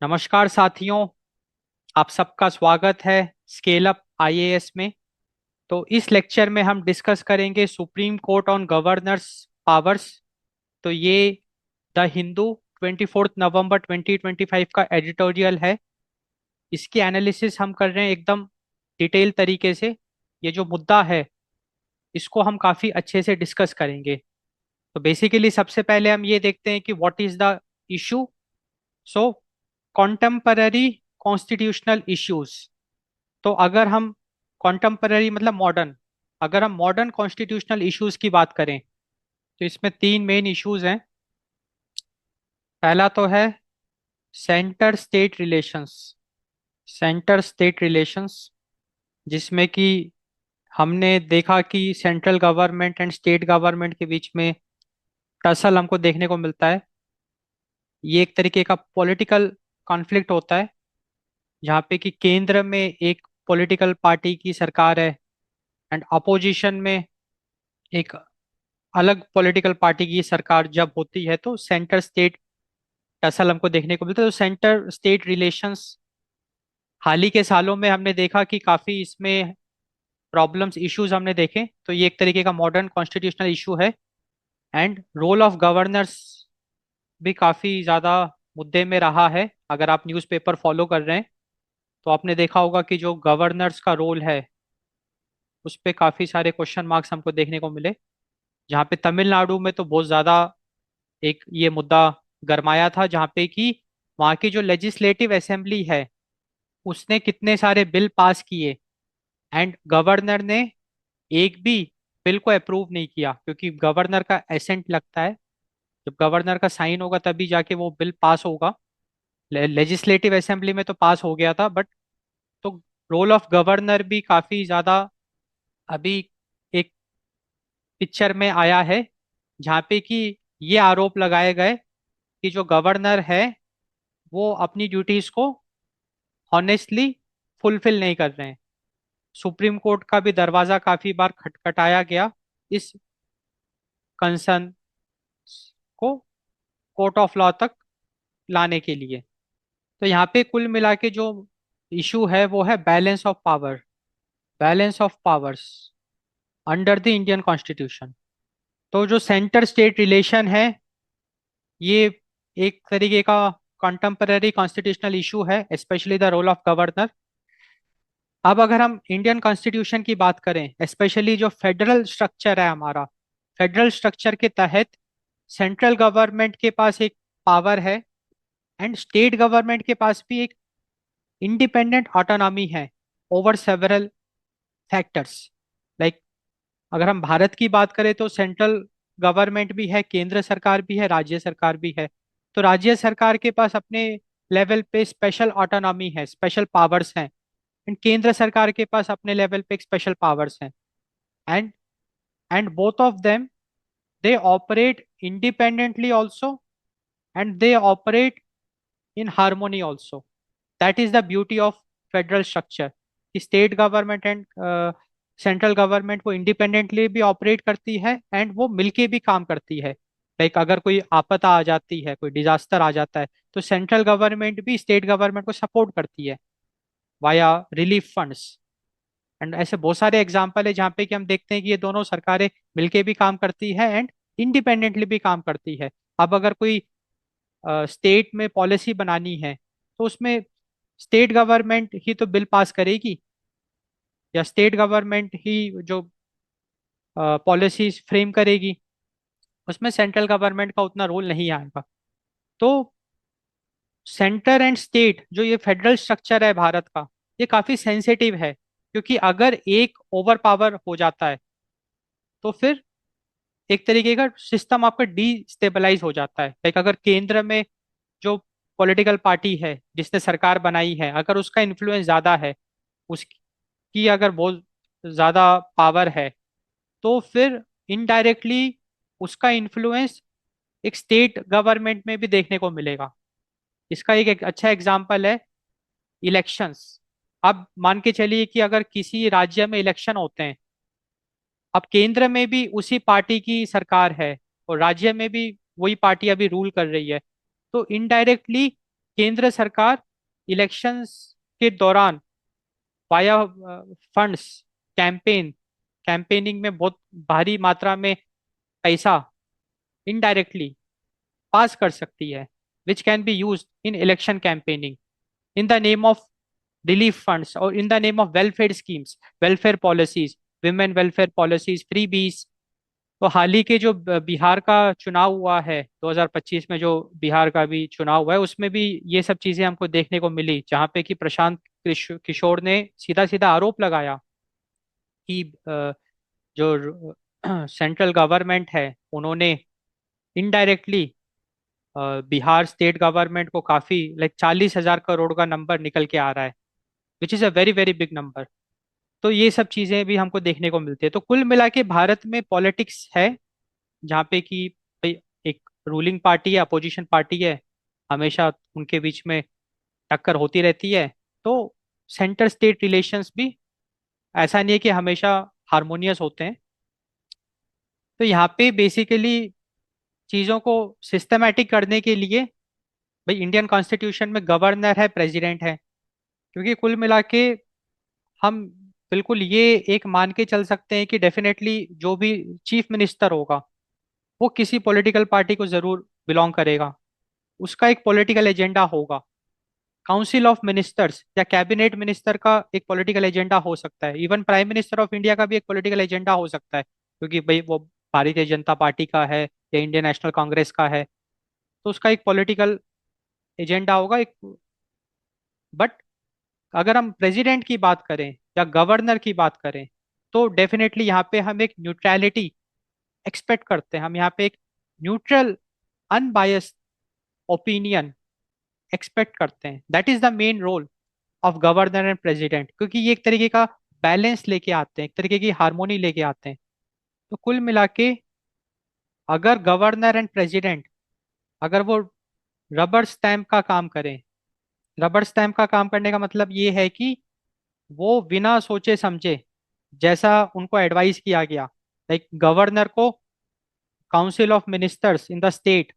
नमस्कार साथियों। आप सबका स्वागत है स्केल अप आईएएस में। तो इस लेक्चर में हम डिस्कस करेंगे supreme court on governors powers. तो ये द हिंदू 24 नवंबर 2025 का एडिटोरियल है। इसकी एनालिसिस हम कर रहे हैं एकदम डिटेल तरीके से। ये जो मुद्दा है इसको हम काफ़ी अच्छे से डिस्कस करेंगे। तो बेसिकली सबसे पहले हम ये देखते हैं कि what is the issue. So contemporary constitutional issues. तो अगर हम कॉन्टेम्पररी मतलब मॉडर्न, अगर हम मॉडर्न कॉन्स्टिट्यूशनल इश्यूज की बात करें तो इसमें तीन मेन इश्यूज हैं। पहला तो है centre state relations. Centre state relations जिसमें कि हमने देखा कि central government and state government के बीच में टसल हमको देखने को मिलता है। ये एक तरीके का पॉलिटिकल कॉन्फ्लिक्ट होता है जहाँ पे कि केंद्र में एक पॉलिटिकल पार्टी की सरकार है एंड अपोजिशन में एक अलग पॉलिटिकल पार्टी की सरकार जब होती है तो सेंटर स्टेट टसल हमको देखने को मिलता है। तो सेंटर स्टेट रिलेशंस हाल ही के सालों में हमने देखा कि काफी इसमें प्रॉब्लम्स इश्यूज हमने देखे। तो ये एक तरीके का मॉडर्न कॉन्स्टिट्यूशनल इशू है। एंड रोल ऑफ गवर्नर्स भी काफी ज्यादा मुद्दे में रहा है। अगर आप न्यूज़पेपर फॉलो कर रहे हैं तो आपने देखा होगा कि जो गवर्नर्स का रोल है उस पे काफी सारे क्वेश्चन मार्क्स हमको देखने को मिले। जहाँ पे तमिलनाडु में तो बहुत ज्यादा एक ये मुद्दा गरमाया था, जहाँ पे कि वहाँ की जो लेजिस्लेटिव असेंबली है उसने कितने सारे बिल पास किए एंड गवर्नर ने एक भी बिल को अप्रूव नहीं किया, क्योंकि गवर्नर का एसेंट लगता है। जब गवर्नर का साइन होगा तभी जाके वो बिल पास होगा। लेजिस्लेटिव असेंबली में तो पास हो गया था बट तो रोल ऑफ गवर्नर भी काफी ज्यादा अभी एक पिक्चर में आया है, जहाँ पे कि ये आरोप लगाए गए कि जो गवर्नर है वो अपनी ड्यूटीज को ऑनेस्टली फुलफिल नहीं कर रहे हैं। सुप्रीम कोर्ट का भी दरवाजा काफी बार खटखटाया गया इस कंसर्न को कोर्ट ऑफ लॉ तक लाने के लिए। तो यहाँ पे कुल मिला के जो इशू है वो है balance of power. Balance of powers under the Indian constitution. तो जो सेंटर स्टेट रिलेशन है ये एक तरीके का कंटेम्पररी कॉन्स्टिट्यूशनल इशू है, specially the role of governor. अब अगर हम इंडियन कॉन्स्टिट्यूशन की बात करें, स्पेशली जो फेडरल स्ट्रक्चर है हमारा, फेडरल स्ट्रक्चर के तहत सेंट्रल गवर्नमेंट के पास एक पावर है एंड स्टेट गवर्नमेंट के पास भी एक इंडिपेंडेंट ऑटोनॉमी है ओवर सेवरल फैक्टर्स। लाइक अगर हम भारत की बात करें तो सेंट्रल गवर्नमेंट भी है, केंद्र सरकार भी है, राज्य सरकार भी है। तो राज्य सरकार के पास अपने लेवल पे स्पेशल ऑटोनॉमी है, स्पेशल पावर्स हैं। एंड केंद्र सरकार के पास अपने लेवल पे एक स्पेशल पावर्स हैं। And both of them they operate independently also and they operate in harmony also. That is the beauty of federal structure. State government and central government वो independently भी operate करती है and वो मिलके भी काम करती है। लाइक अगर कोई आपदा आ जाती है, कोई डिजास्टर आ जाता है, तो सेंट्रल गवर्नमेंट भी स्टेट गवर्नमेंट को सपोर्ट करती है वाया रिलीफ फंड्स। एंड ऐसे बहुत सारे एग्जाम्पल है जहाँ पे कि हम देखते हैं कि ये दोनों सरकारें मिलके भी काम करती है एंड इंडिपेंडेंटली भी काम करती है। अब अगर कोई स्टेट में पॉलिसी बनानी है तो उसमें स्टेट गवर्नमेंट ही तो बिल पास करेगी, या स्टेट गवर्नमेंट ही जो पॉलिसीज फ्रेम करेगी। उसमें सेंट्रल गवर्नमेंट का उतना रोल नहीं आएगा। तो सेंटर एंड स्टेट जो ये फेडरल स्ट्रक्चर है भारत का, ये काफी सेंसिटिव है, क्योंकि अगर एक ओवर पावर हो जाता है तो फिर एक तरीके का सिस्टम आपका डिस्टेबलाइज हो जाता है। लाइक अगर केंद्र में जो पॉलिटिकल पार्टी है जिसने सरकार बनाई है, अगर उसका इन्फ्लुएंस ज्यादा है, उसकी अगर बहुत ज्यादा पावर है, तो फिर इनडायरेक्टली उसका इन्फ्लुएंस एक स्टेट गवर्नमेंट में भी देखने को मिलेगा। इसका एक अच्छा एग्जांपल है इलेक्शंस। अब मान के चलिए कि अगर किसी राज्य में इलेक्शन होते हैं, अब केंद्र में भी उसी पार्टी की सरकार है और राज्य में भी वही पार्टी अभी रूल कर रही है, तो इनडायरेक्टली केंद्र सरकार इलेक्शंस के दौरान वाया फंड्स कैंपेनिंग में बहुत भारी मात्रा में पैसा इनडायरेक्टली पास कर सकती है, which can be use in election campaigning in the name of relief funds और in the name of welfare schemes, welfare policies, women welfare policies, freebies. तो हाल ही के जो बिहार का चुनाव हुआ है 2025 में, जो बिहार का भी चुनाव हुआ है, उसमें भी ये सब चीजें हमको देखने को मिली, जहाँ पे कि प्रशांत किशोर ने सीधा सीधा आरोप लगाया कि जो सेंट्रल गवर्नमेंट है उन्होंने इनडायरेक्टली बिहार स्टेट गवर्नमेंट को काफी, लाइक 40,000 करोड़ का नंबर निकल के आ रहा है, which is a very very big number. तो ये सब चीजें भी हमको देखने को मिलती है। तो कुल मिला के भारत में पॉलिटिक्स है, जहाँ पे कि भाई एक रूलिंग पार्टी है, अपोजिशन पार्टी है, हमेशा उनके बीच में टक्कर होती रहती है। तो सेंटर स्टेट रिलेशंस भी ऐसा नहीं है कि हमेशा हारमोनियस होते हैं। तो यहाँ पे बेसिकली चीज़ों को सिस्टमेटिक करने के लिए भाई इंडियन कॉन्स्टिट्यूशन में गवर्नर है, प्रेसिडेंट है, क्योंकि कुल मिला के हम बिल्कुल ये एक मान के चल सकते हैं कि डेफिनेटली जो भी चीफ मिनिस्टर होगा वो किसी पॉलिटिकल पार्टी को जरूर बिलोंग करेगा, उसका एक पॉलिटिकल एजेंडा होगा। काउंसिल ऑफ मिनिस्टर्स या कैबिनेट मिनिस्टर का एक पॉलिटिकल एजेंडा हो सकता है, even prime minister of India का भी एक पॉलिटिकल एजेंडा हो सकता है, क्योंकि भाई वो भारतीय जनता पार्टी का है या इंडियन नेशनल कांग्रेस का है, तो उसका एक पॉलिटिकल एजेंडा होगा एक। बट अगर हम प्रेसिडेंट की बात करें या गवर्नर की बात करें, तो डेफिनेटली यहाँ पे हम एक न्यूट्रलिटी एक्सपेक्ट करते हैं, हम यहाँ पे एक न्यूट्रल अनबायस्ड ओपिनियन एक्सपेक्ट करते हैं। That is the main role of governor and president, क्योंकि ये एक तरीके का बैलेंस लेके आते हैं, एक तरीके की हार्मोनी लेके आते हैं। तो कुल मिला के अगर गवर्नर एंड प्रेसिडेंट, अगर वो रबर स्टैम्प का काम करें, रबर स्टैम्प का काम करने का मतलब ये है कि वो बिना सोचे समझे, जैसा उनको एडवाइस किया गया, लाइक गवर्नर को council of ministers in the state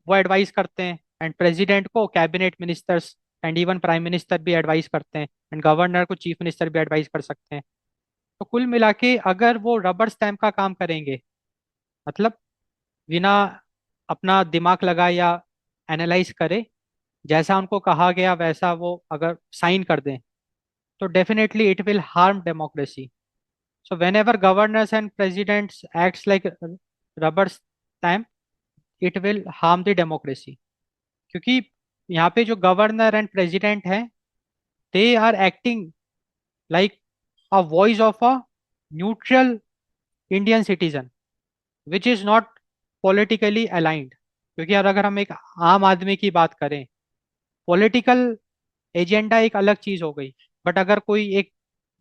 वो एडवाइस करते हैं, एंड प्रेसिडेंट को cabinet ministers and even prime minister भी एडवाइस करते हैं, एंड गवर्नर को चीफ मिनिस्टर भी एडवाइस कर सकते हैं। तो कुल मिला के अगर वो रबर स्टैम्प का काम करेंगे, मतलब बिना अपना दिमाग लगाए या एनालाइज करे, जैसा उनको कहा गया वैसा वो अगर साइन कर दें, तो definitely it will harm democracy. So whenever governors and presidents acts like rubber stamp, it will harm the democracy. क्योंकि यहाँ पे जो गवर्नर एंड प्रेसिडेंट हैं, they are acting like a voice of a neutral Indian citizen which is not politically aligned. क्योंकि यार अगर हम एक आम आदमी की बात करें, पॉलिटिकल एजेंडा एक अलग चीज हो गई, बट अगर कोई एक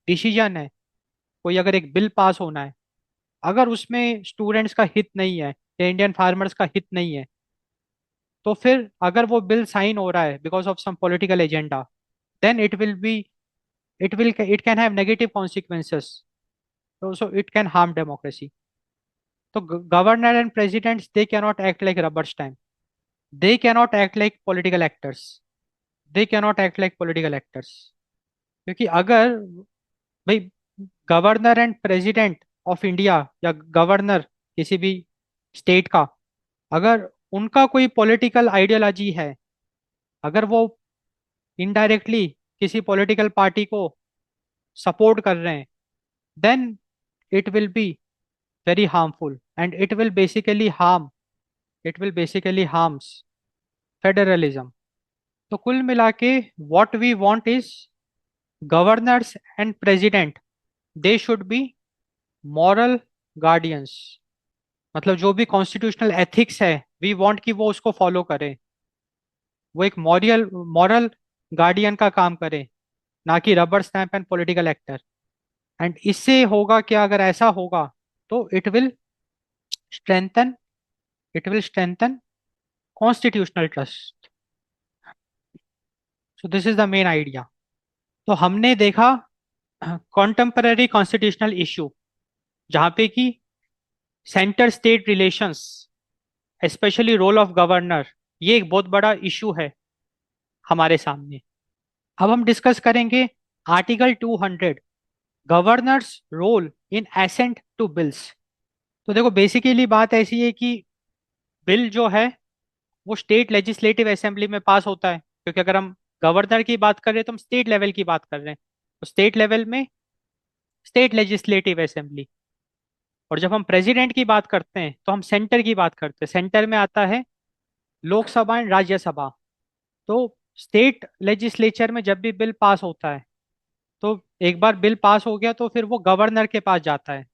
डिसीजन है, कोई अगर एक बिल पास होना है, अगर उसमें स्टूडेंट्स का हित नहीं है या इंडियन फार्मर्स का हित नहीं है, तो फिर अगर वो बिल साइन हो रहा है because of some political agenda, then it can have negative consequences, so it can harm democracy. So governor and presidents, they cannot act like rubber stamp, they cannot act like political actors, they cannot act like political actors। क्योंकि अगर भाई governor and president of India या governor किसी भी state का, अगर उनका कोई पॉलिटिकल आइडियोलॉजी है, अगर वो इनडायरेक्टली किसी पॉलिटिकल पार्टी को सपोर्ट कर रहे हैं, then it will be very harmful, and it will basically harms federalism। तो कुल मिला के what we want is governors and president, they should be moral guardians। मतलब जो भी कॉन्स्टिट्यूशनल एथिक्स है, वी वांट कि वो उसको फॉलो करे, वो एक मॉरल मॉरल गार्डियन का काम करे, ना कि rubber stamp and political actor. And इससे होगा क्या, अगर ऐसा होगा तो strengthen it will strengthen constitutional trust. So this is the main idea. तो हमने देखा कॉन्टेम्पररी कॉन्स्टिट्यूशनल इशू, जहाँ पे कि centre state relations, specially role of governor, ये एक बहुत बड़ा इशू है। हमारे सामने। अब हम डिस्कस करेंगे article 200, governors role in assent to bills. तो देखो बेसिकली बात ऐसी है कि बिल जो है वो स्टेट लेजिस्लेटिव असेंबली में पास होता है, क्योंकि अगर हम गवर्नर की बात कर रहे हैं तो हम स्टेट लेवल की बात कर रहे हैं। तो स्टेट लेवल में स्टेट लेजिस्लेटिव असेंबली। और जब हम प्रेसिडेंट की बात करते हैं तो हम सेंटर की बात करते हैं। सेंटर में आता है लोकसभा एंड राज्यसभा। तो स्टेट लेजिस्लेचर में जब भी बिल पास होता है, तो एक बार बिल पास हो गया तो फिर वो गवर्नर के पास जाता है।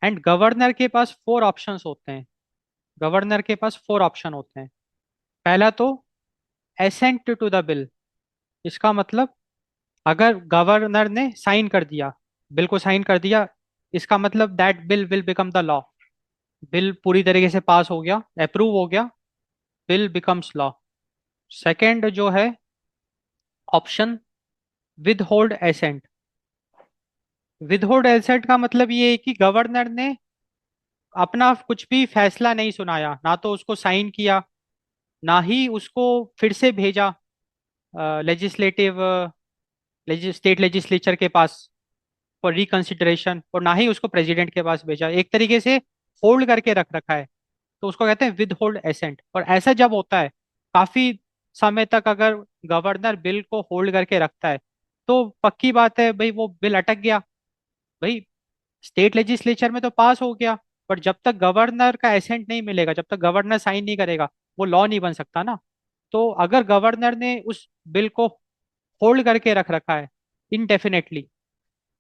एंड गवर्नर के पास फोर ऑप्शंस होते हैं। गवर्नर के पास फोर ऑप्शन होते हैं। पहला तो एसेंट टू द बिल। इसका मतलब अगर गवर्नर ने साइन कर दिया, बिल को साइन कर दिया, इसका मतलब that bill will become the law. Bill पूरी तरीके से पास हो गया, अप्रूव हो गया, बिल बिकम्स लॉ। सेकंड जो है option withhold assent. Withhold assent का मतलब ये है कि गवर्नर ने अपना कुछ भी फैसला नहीं सुनाया, ना तो उसको साइन किया, ना ही उसको फिर से भेजा लेजिस्लेटिव स्टेट लेजिस्लेचर के पास फॉर रिकंसिडरेशन, और ना ही उसको प्रेसिडेंट के पास भेजा। एक तरीके से होल्ड करके रख रखा है, तो उसको कहते हैं विद होल्ड एसेंट। और ऐसा जब होता है काफी समय तक, अगर गवर्नर बिल को होल्ड करके रखता है, तो पक्की बात है भाई वो बिल अटक गया। भाई स्टेट लेजिस्लेचर में तो पास हो गया, पर जब तक गवर्नर का एसेंट नहीं मिलेगा, जब तक गवर्नर साइन नहीं करेगा, वो लॉ नहीं बन सकता ना। तो अगर गवर्नर ने उस बिल को होल्ड करके रख रखा है इनडेफिनेटली,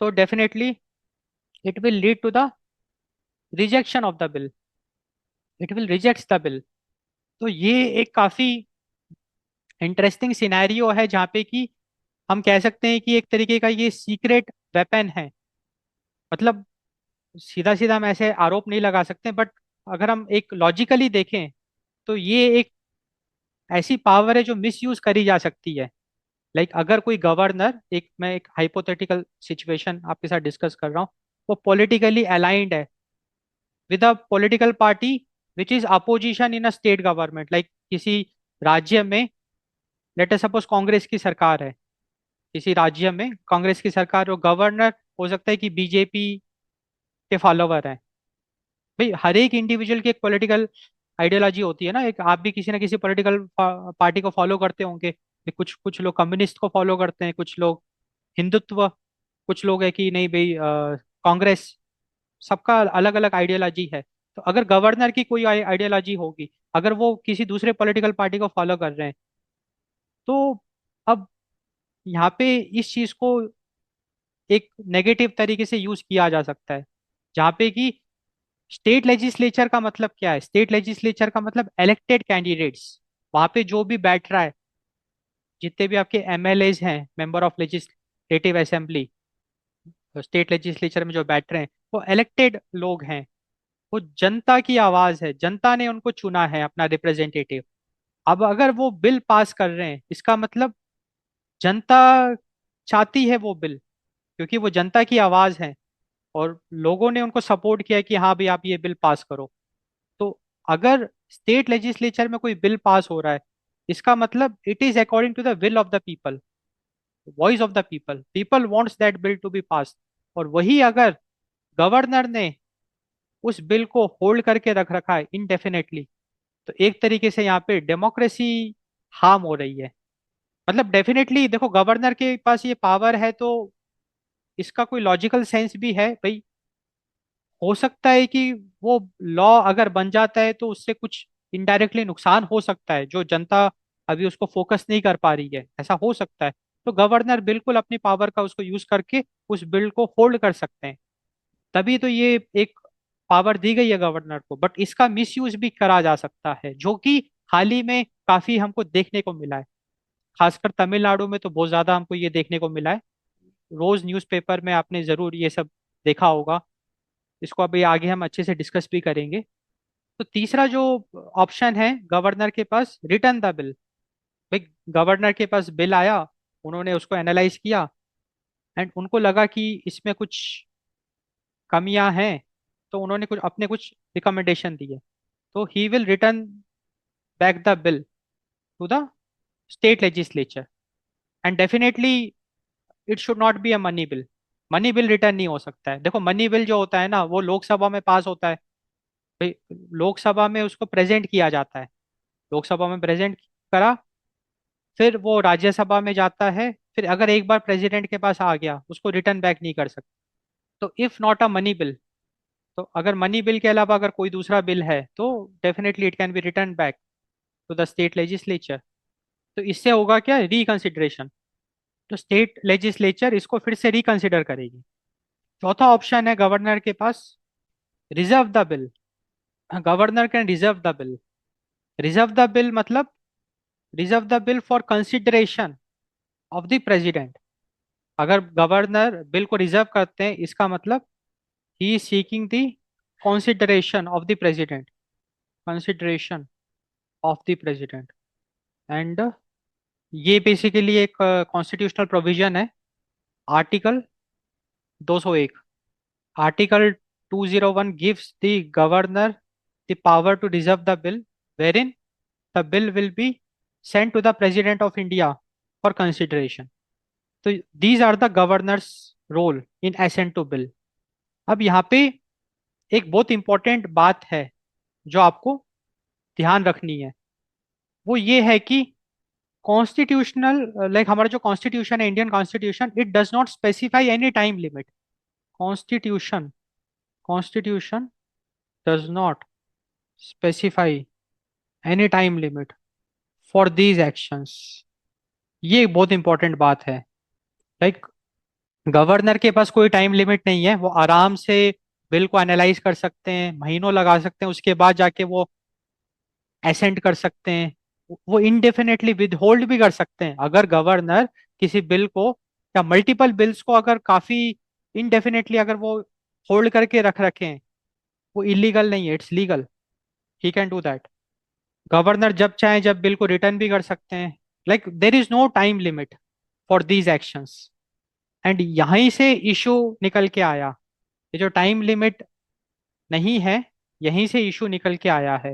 तो definitely it will lead to the rejection of the bill. It will reject the bill. तो ये एक काफी इंटरेस्टिंग सिनेरियो है, जहाँ पे कि हम कह सकते हैं कि एक तरीके का ये सीक्रेट वेपन है। मतलब सीधा सीधा हम ऐसे आरोप नहीं लगा सकते, बट अगर हम एक लॉजिकली देखें तो ये एक ऐसी पावर है जो मिस यूज करी जा सकती है। लाइक अगर कोई गवर्नर, एक मैं एक हाइपोथेटिकल सिचुएशन आपके साथ डिस्कस कर रहा हूँ, वो पॉलिटिकली अलाइंड है with a political party which is opposition in a state government. Like किसी राज्य में, लेट अस सपोज कांग्रेस की सरकार है, किसी राज्य में कांग्रेस की सरकार, और गवर्नर हो सकता है कि बीजेपी के फॉलोवर हैं। भाई हर एक इंडिविजुअल की एक पॉलिटिकल आइडियोलॉजी होती है ना। एक आप भी किसी ना किसी पॉलिटिकल पार्टी को फॉलो करते होंगे। कुछ कुछ लोग कम्युनिस्ट को फॉलो करते हैं, कुछ लोग हिंदुत्व, कुछ लोग है कि नहीं भाई कांग्रेस। सबका अलग अलग आइडियोलॉजी है। तो अगर गवर्नर की कोई आइडियोलॉजी होगी, अगर वो किसी दूसरे पॉलिटिकल पार्टी को फॉलो कर रहे हैं, तो अब यहाँ पे इस चीज को एक नेगेटिव तरीके से यूज किया जा सकता है। जहाँ पे कि स्टेट लेजिस्लेचर का मतलब क्या है? स्टेट लेजिस्लेचर का मतलब इलेक्टेड कैंडिडेट्स। वहां पे जो भी बैठ रहा है, जितने भी आपके एमएलएज हैं, member of legislative assembly, state legislature में जो बैठ रहे हैं, वो इलेक्टेड लोग हैं। वो जनता की आवाज है, जनता ने उनको चुना है अपना रिप्रेजेंटेटिव। अब अगर वो बिल पास कर रहे हैं, इसका मतलब जनता चाहती है वो बिल, क्योंकि वो जनता की आवाज है और लोगों ने उनको सपोर्ट किया कि हाँ भाई आप ये बिल पास करो। तो अगर स्टेट लेजिस्लेचर में कोई बिल पास हो रहा है, इसका मतलब it is according to the will of the people, voice of the people. People wants that bill to be pass. और वही अगर गवर्नर ने उस बिल को होल्ड करके रख रखा है इनडेफिनेटली, तो एक तरीके से यहाँ पे डेमोक्रेसी हार्म हो रही है। मतलब डेफिनेटली देखो, गवर्नर के पास ये पावर है तो इसका कोई लॉजिकल सेंस भी है भाई। हो सकता है कि वो लॉ अगर बन जाता है तो उससे कुछ इनडायरेक्टली नुकसान हो सकता है, जो जनता अभी उसको फोकस नहीं कर पा रही है, ऐसा हो सकता है। तो गवर्नर बिल्कुल अपनी पावर का उसको यूज करके उस बिल को होल्ड कर सकते हैं। तभी तो ये एक पावर दी गई है गवर्नर को। बट इसका मिसयूज भी करा जा सकता है, जो कि हाल ही में काफी हमको देखने को मिला है। खासकर तमिलनाडु में तो बहुत ज्यादा हमको ये देखने को मिला है। रोज न्यूज़पेपर में आपने जरूर ये सब देखा होगा। इसको अभी आगे हम अच्छे से डिस्कस भी करेंगे। तो तीसरा जो ऑप्शन है गवर्नर के पास, रिटर्न द बिल। भाई गवर्नर के पास बिल आया, उन्होंने उसको एनालाइज किया, एंड उनको लगा कि इसमें कुछ कमियां हैं, तो उन्होंने कुछ रिकमेंडेशन दिए। तो he will return back the bill to the state legislature. And definitely it should not be a money bill. Money bill return नहीं हो सकता है। देखो मनी बिल जो होता है ना, वो लोकसभा में पास होता है भाई, लोकसभा में उसको प्रेजेंट किया जाता है, लोकसभा में प्रेजेंट करा, फिर वो राज्यसभा में जाता है, फिर अगर एक बार प्रेसिडेंट के पास आ गया उसको रिटर्न बैक नहीं कर सकते। तो if not a money bill, तो अगर मनी बिल के अलावा अगर कोई दूसरा बिल है तो definitely it can be return back to the state legislature. तो इससे होगा क्या, रिकंसिडरेशन। तो स्टेट लेजिस्लेचर इसको फिर से रिकंसिडर करेगी। चौथा ऑप्शन है गवर्नर के पास, reserve the bill. Governor can reserve the bill. Reserve the bill मतलब reserve the bill for consideration of the president. अगर गवर्नर बिल को रिजर्व करते हैं इसका मतलब he is seeking the consideration of the president, consideration of the president. And ये basically एक constitutional provision है, article 201। Article 201 gives the governor the power to reserve the bill, wherein the bill will be sent to the President of India for consideration. तो these are the governor's role in assent to bill। अब यहाँ पे एक बहुत important बात है जो आपको ध्यान रखनी है, वो ये है कि कॉन्स्टिट्यूशनल, लाइक हमारा जो कॉन्स्टिट्यूशन है, Indian constitution, it does not specify any time limit. Constitution constitution does not specify any time limit for these actions. ये बहुत इंपॉर्टेंट बात है। लाइक गवर्नर के पास कोई टाइम लिमिट नहीं है, वो आराम से बिल को एनालाइज कर सकते हैं, महीनों लगा सकते हैं, उसके बाद जाके वो एसेंट कर सकते हैं। वो इनडेफिनेटली विद होल्ड भी कर सकते हैं। अगर गवर्नर किसी बिल को या मल्टीपल बिल्स को अगर काफी इनडेफिनेटली अगर वो होल्ड करके रख रखें, वो इलीगल नहीं है, it's legal. He can do that. Governor जब चाहे जब बिल को रिटर्न भी कर सकते हैं। Like there is no time limit for these actions. And यहीं से इशू निकल के आया, ये जो टाइम लिमिट नहीं है, यहीं से इशू निकल के आया है।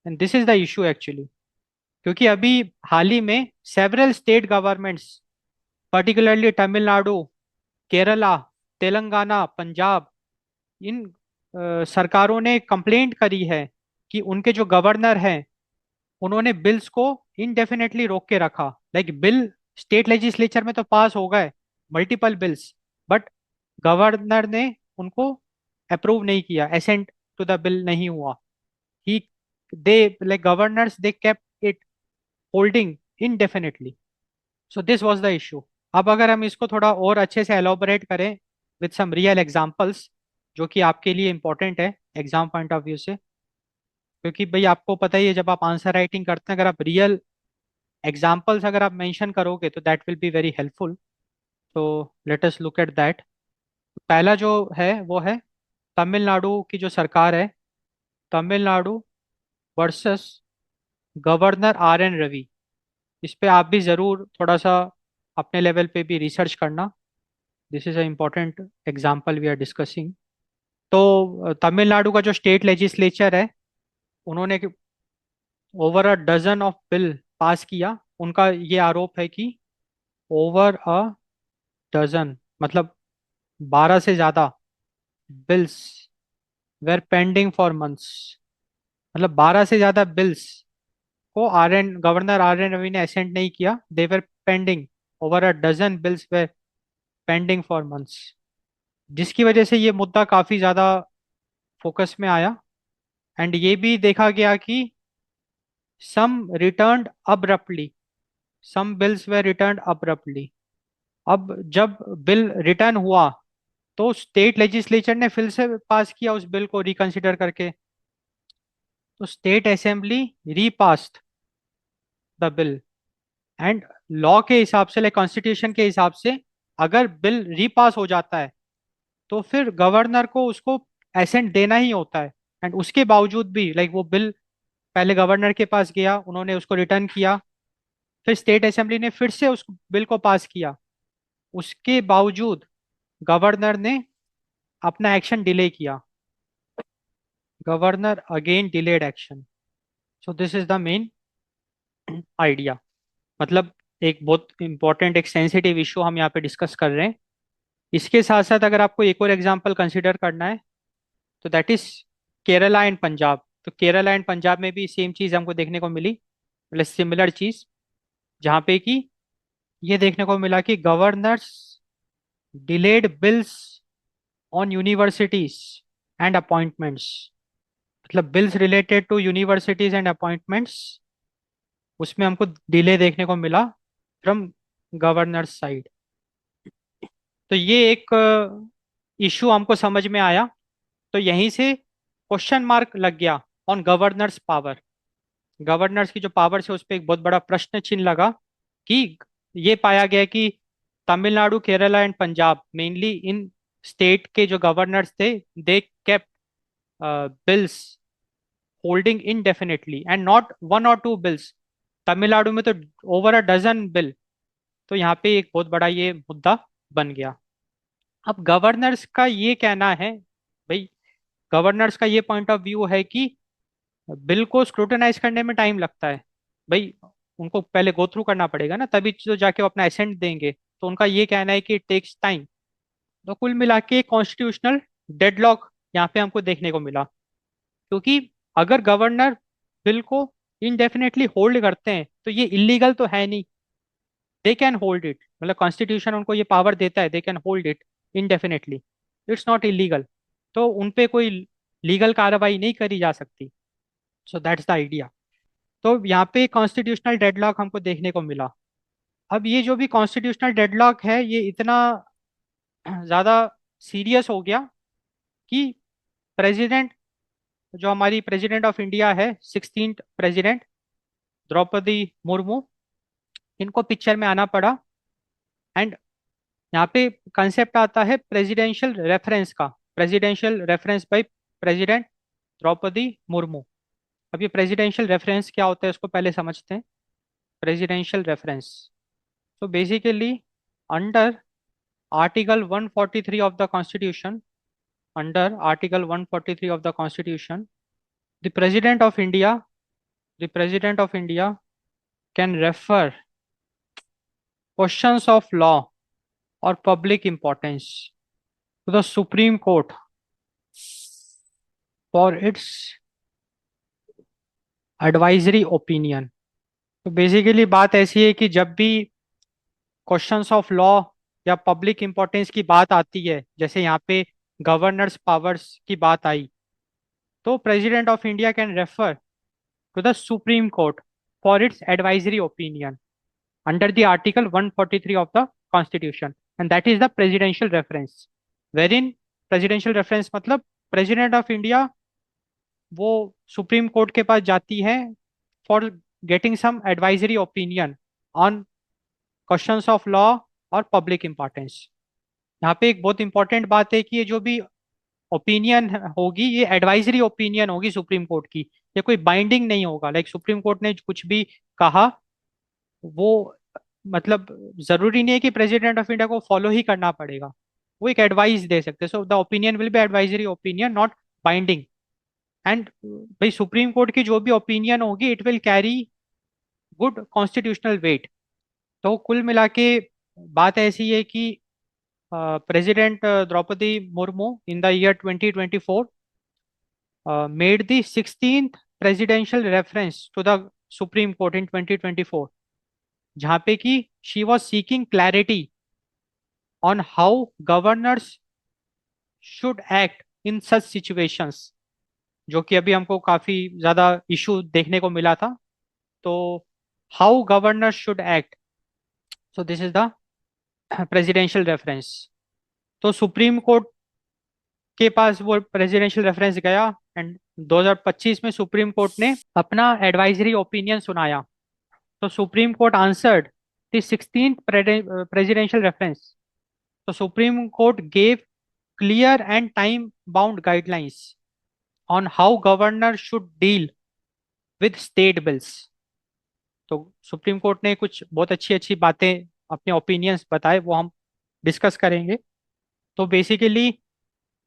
And this is the issue actually. क्योंकि अभी हाल ही में several state governments, particularly Tamil Nadu, Kerala, Telangana, Punjab, इन सरकारों ने कंप्लेंट करी है कि उनके जो गवर्नर हैं उन्होंने बिल्स को इनडेफिनेटली रोक के रखा। लाइक बिल स्टेट लेजिस्लेचर में तो पास हो गए, मल्टीपल बिल्स, बट गवर्नर ने उनको अप्रूव नहीं किया, एसेंट टू द बिल नहीं हुआ। He they like governors they kept it holding indefinitely. So this was the issue. अब अगर हम इसको थोड़ा और अच्छे से एलोबरेट करें विद सम रियल एग्जांपल्स, जो कि आपके लिए इंपॉर्टेंट है एग्जाम पॉइंट ऑफ व्यू से, क्योंकि भाई आपको पता ही है जब आप आंसर राइटिंग करते हैं, अगर आप रियल एग्जाम्पल्स अगर आप मेंशन करोगे तो that will be very helpful. तो let us look at that. पहला जो है वो है तमिलनाडु की जो सरकार है, Tamil Nadu versus governor R N Ravi. इस पे आप भी ज़रूर थोड़ा सा अपने लेवल पे भी रिसर्च करना। This is a important example we are discussing. तो तमिलनाडु का जो स्टेट लेजिस्लेचर है, उन्होंने over a dozen of bill pass किया। उनका ये आरोप है कि ओवर अ डजन मतलब 12 से ज्यादा bills were pending for months. मतलब 12 से ज्यादा बिल्स को R N governor R N Ravi ने असेंट नहीं किया, they were pending. Over a dozen bills were pending for months, जिसकी वजह से ये मुद्दा काफी ज्यादा फोकस में आया। एंड ये भी देखा गया कि some returned abruptly, some bills were returned abruptly. अब जब बिल रिटर्न हुआ तो स्टेट लेजिस्लेचर ने फिर से पास किया उस बिल को रिकंसिडर करके। तो state assembly repassed the bill. And law के हिसाब से, लाइक कॉन्स्टिट्यूशन के हिसाब से, अगर बिल रीपास हो जाता है तो फिर गवर्नर को उसको एसेंट देना ही होता है। एंड उसके बावजूद भी लाइक वो बिल पहले गवर्नर के पास गया, उन्होंने उसको रिटर्न किया, फिर स्टेट असेंबली ने फिर से उस बिल को पास किया, उसके बावजूद गवर्नर ने अपना एक्शन डिले किया। Governor again delayed action. So this is the main idea. मतलब एक बहुत इंपॉर्टेंट, एक सेंसिटिव इशू हम यहाँ पे डिस्कस कर रहे हैं। इसके साथ साथ अगर आपको एक और एग्जांपल कंसिडर करना है, तो that is Kerala and Punjab. तो केरला एंड पंजाब में भी सेम चीज़ हमको देखने को मिली, मतलब सिमिलर चीज़, जहाँ पे कि ये देखने को मिला कि governors delayed bills on universities and appointments. मतलब bills related to universities and appointments, उसमें हमको डिले देखने को मिला फ्रॉम गवर्नर्स साइड। तो ये एक इशू हमको समझ में आया। तो यहीं से क्वेश्चन मार्क लग गया ऑन गवर्नर्स पावर। गवर्नर्स की जो पावर्स है उस पर एक बहुत बड़ा प्रश्न चिन्ह लगा कि ये पाया गया कि Tamil Nadu, Kerala and Punjab, mainly in state के जो गवर्नर्स थे, they kept bills holding indefinitely and not one और टू बिल्स। तमिलनाडु में तो ओवर अ डजन बिल। तो यहाँ पे एक बहुत बड़ा ये मुद्दा बन गया। अब गवर्नर्स का ये कहना है, भाई गवर्नर्स का ये पॉइंट ऑफ व्यू है कि बिल को स्क्रूटनाइज करने में टाइम लगता है। भाई उनको पहले गो थ्रू करना पड़ेगा ना, तभी तो जाके वो अपना असेंट देंगे। तो उनका ये कहना है कि इट टेक्स टाइम। तो कुल मिला के कॉन्स्टिट्यूशनल डेडलॉक यहाँ पे हमको देखने को मिला। क्योंकि अगर गवर्नर बिल को इनडेफिनेटली होल्ड करते हैं तो ये इलीगल तो है नहीं। दे कैन होल्ड इट, मतलब कॉन्स्टिट्यूशन उनको ये पावर देता है, they can hold it indefinitely. It's not illegal. तो उन पे कोई लीगल कार्रवाई नहीं करी जा सकती। So that's the idea. तो यहाँ पे कॉन्स्टिट्यूशनल डेडलॉक हमको देखने को मिला। अब ये जो भी कॉन्स्टिट्यूशनल डेडलॉक है, ये इतना ज़्यादा सीरियस हो गया कि प्रेसिडेंट, जो हमारी प्रेसिडेंट ऑफ इंडिया है, 16th प्रेसिडेंट द्रौपदी मुर्मू, इनको पिक्चर में आना पड़ा। एंड यहाँ पे कंसेप्ट आता है प्रेसिडेंशियल रेफरेंस का। Presidential reference by president Draupadi Murmu. अब ये प्रेसिडेंशियल रेफरेंस क्या होता है उसको पहले समझते हैं। Presidential reference, so basically under article 143 of the constitution, under article 143 of the constitution, the president of india, the president of india can refer questions of law or public importance to the supreme court for its advisory opinion। तो basically बात ऐसी है कि जब भी questions of law या public importance की बात आती है, जैसे यहाँ पे गवर्नर्स पावर्स की बात आई, तो president of India can refer to the supreme court for its advisory opinion under the article 143 of the constitution, and that is the presidential reference. Wherein presidential reference मतलब president of India वो supreme court के पास जाती है for getting some advisory opinion on questions of law और public importance. यहाँ पे एक बहुत इंपॉर्टेंट बात है कि ये जो भी ओपिनियन होगी, ये एडवाइजरी ओपिनियन होगी सुप्रीम कोर्ट की। ये कोई बाइंडिंग नहीं होगा। लाइक सुप्रीम कोर्ट ने कुछ भी कहा, वो मतलब जरूरी नहीं है कि प्रेसिडेंट ऑफ इंडिया को फॉलो ही करना पड़ेगा। वो एक एडवाइस दे सकते हैं। So the opinion will be advisory opinion, not binding. And भाई सुप्रीम कोर्ट की जो भी ओपिनियन होगी, it will carry good constitutional weight. तो कुल मिला के बात ऐसी है कि president Draupadi Murmu in the year 2024 made the 16th presidential reference to the Supreme Court in 2024, जहाँ पे कि she was seeking clarity on how governors should act in such situations, जो कि अभी हमको काफी ज्यादा इशू देखने को मिला था। तो how governor should act, so this is the presidential reference. तो सुप्रीम कोर्ट के पास वो प्रेसिडेंशियल रेफरेंस गया, एंड 2025 में सुप्रीम कोर्ट ने अपना एडवाइजरी ओपिनियन सुनाया। तो supreme court answered the 16th presidential reference. So Supreme Court gave clear and time-bound guidelines on how governor should deal with state bills. तो supreme court ने कुछ बहुत अच्छी अच्छी बातें, अपने ओपिनियंस बताए, वो हम डिस्कस करेंगे। तो बेसिकली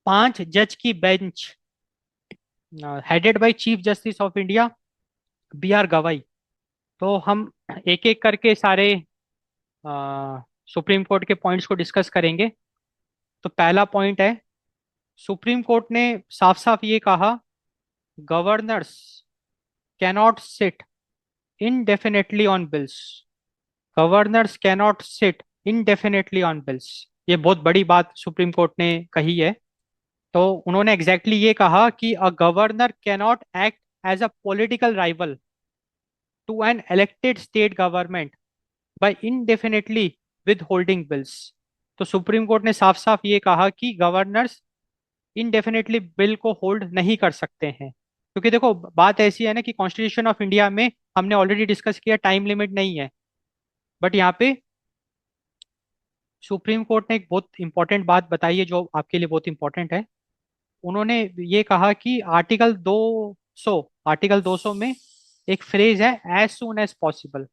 5 जज की bench, headed by chief justice of India B R Gavai. तो हम एक एक करके सारे सुप्रीम कोर्ट के पॉइंट्स को डिस्कस करेंगे। तो पहला पॉइंट है, सुप्रीम कोर्ट ने साफ साफ ये कहा, governors cannot sit indefinitely on bills। Governors cannot sit indefinitely on bills। ये बहुत बड़ी बात सुप्रीम कोर्ट ने कही है। तो उन्होंने एग्जैक्टली exactly ये कहा कि a governor cannot act as a political rival to an elected state government by indefinitely withholding bills। तो सुप्रीम कोर्ट ने साफ साफ ये कहा कि गवर्नर्स इनडेफिनेटली बिल को होल्ड नहीं कर सकते हैं, क्योंकि देखो बात ऐसी है ना कि कॉन्स्टिट्यूशन ऑफ इंडिया में हमने ऑलरेडी डिस्कस किया टाइम लिमिट नहीं है। बट यहाँ पे सुप्रीम कोर्ट ने एक बहुत इंपॉर्टेंट बात बताई है जो आपके लिए बहुत इंपॉर्टेंट है। उन्होंने ये कहा कि आर्टिकल 200 में एक फ्रेज है, एज सून एज पॉसिबल।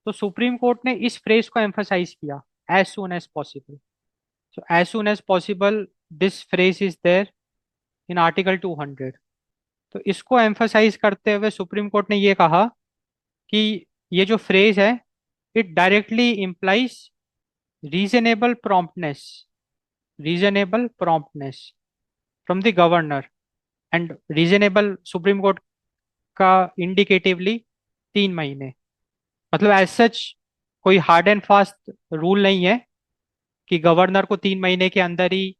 तो सुप्रीम कोर्ट ने इस फ्रेज को एम्फसाइज किया, as soon as possible. So as soon as possible, this phrase is there in article 200। तो इसको एम्फसाइज करते हुए सुप्रीम कोर्ट ने ये कहा कि ये जो फ्रेज है, it directly implies reasonable promptness, reasonable promptness from the governor. And reasonable supreme court का इंडिकेटिवली 3 महीने, मतलब एज सच कोई हार्ड एंड फास्ट रूल नहीं है कि गवर्नर को 3 महीने के अंदर ही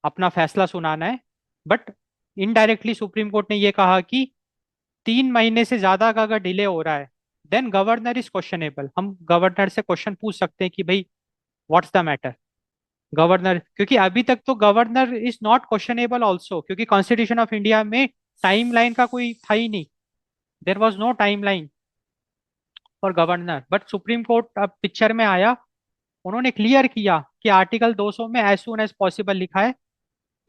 अपना फैसला सुनाना है। बट इनडायरेक्टली सुप्रीम कोर्ट ने ये कहा कि 3 महीने से ज्यादा का अगर डिले हो रहा है, देन गवर्नर इज क्वेश्चनेबल। हम गवर्नर से क्वेश्चन पूछ सकते हैं कि भाई व्हाट्स द मैटर। गवर्नर, क्योंकि अभी तक तो governor is not questionable also, क्योंकि कॉन्स्टिट्यूशन ऑफ इंडिया में टाइमलाइन का कोई था ही नहीं। There was no timeline for governor. But supreme court अब पिक्चर में आया, उन्होंने क्लियर किया कि आर्टिकल 200 में एज सुन एज पॉसिबल लिखा है,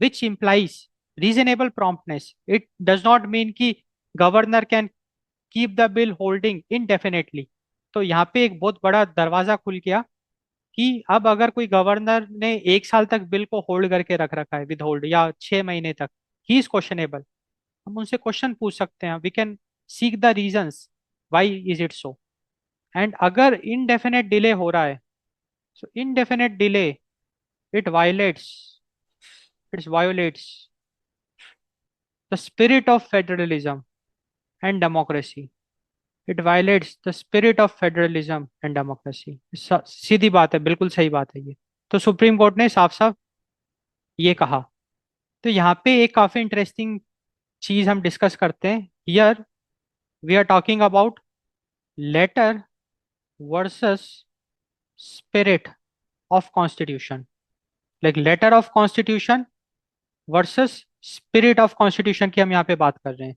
which implies reasonable promptness. It does not mean कि governor can keep the bill holding indefinitely. तो यहाँ पे एक बहुत बड़ा दरवाजा खुल गया कि अब अगर कोई गवर्नर ने 1 साल तक बिल को होल्ड करके रख रखा है, विद होल्ड, या 6 महीने तक, ही इज क्वेश्चनेबल। हम उनसे क्वेश्चन पूछ सकते हैं, we can seek the reasons why is it so. And अगर इनडेफिनेट डिले हो रहा है, so indefinite delay, it violates its violates the spirit of federalism and democracy. It violates the spirit of federalism and democracy. सीधी बात है, बिल्कुल सही बात है ये। तो सुप्रीम कोर्ट ने साफ साफ ये कहा। तो यहाँ पे एक काफी इंटरेस्टिंग चीज हम डिस्कस करते हैं here. We are talking about letter versus spirit of constitution. Like letter of constitution versus spirit of constitution की हम यहाँ पे बात कर रहे हैं।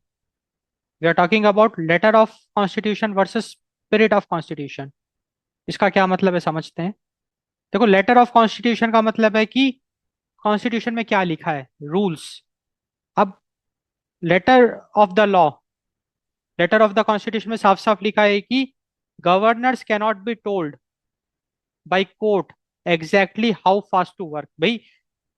We are talking about letter of constitution versus spirit of constitution. इसका क्या मतलब है समझते हैं। देखो, लेटर ऑफ कॉन्स्टिट्यूशन का मतलब है कि कॉन्स्टिट्यूशन में क्या लिखा है, रूल्स। अब letter of the law, letter of the constitution में साफ साफ लिखा है कि governors cannot be told by court exactly how fast to work. भाई,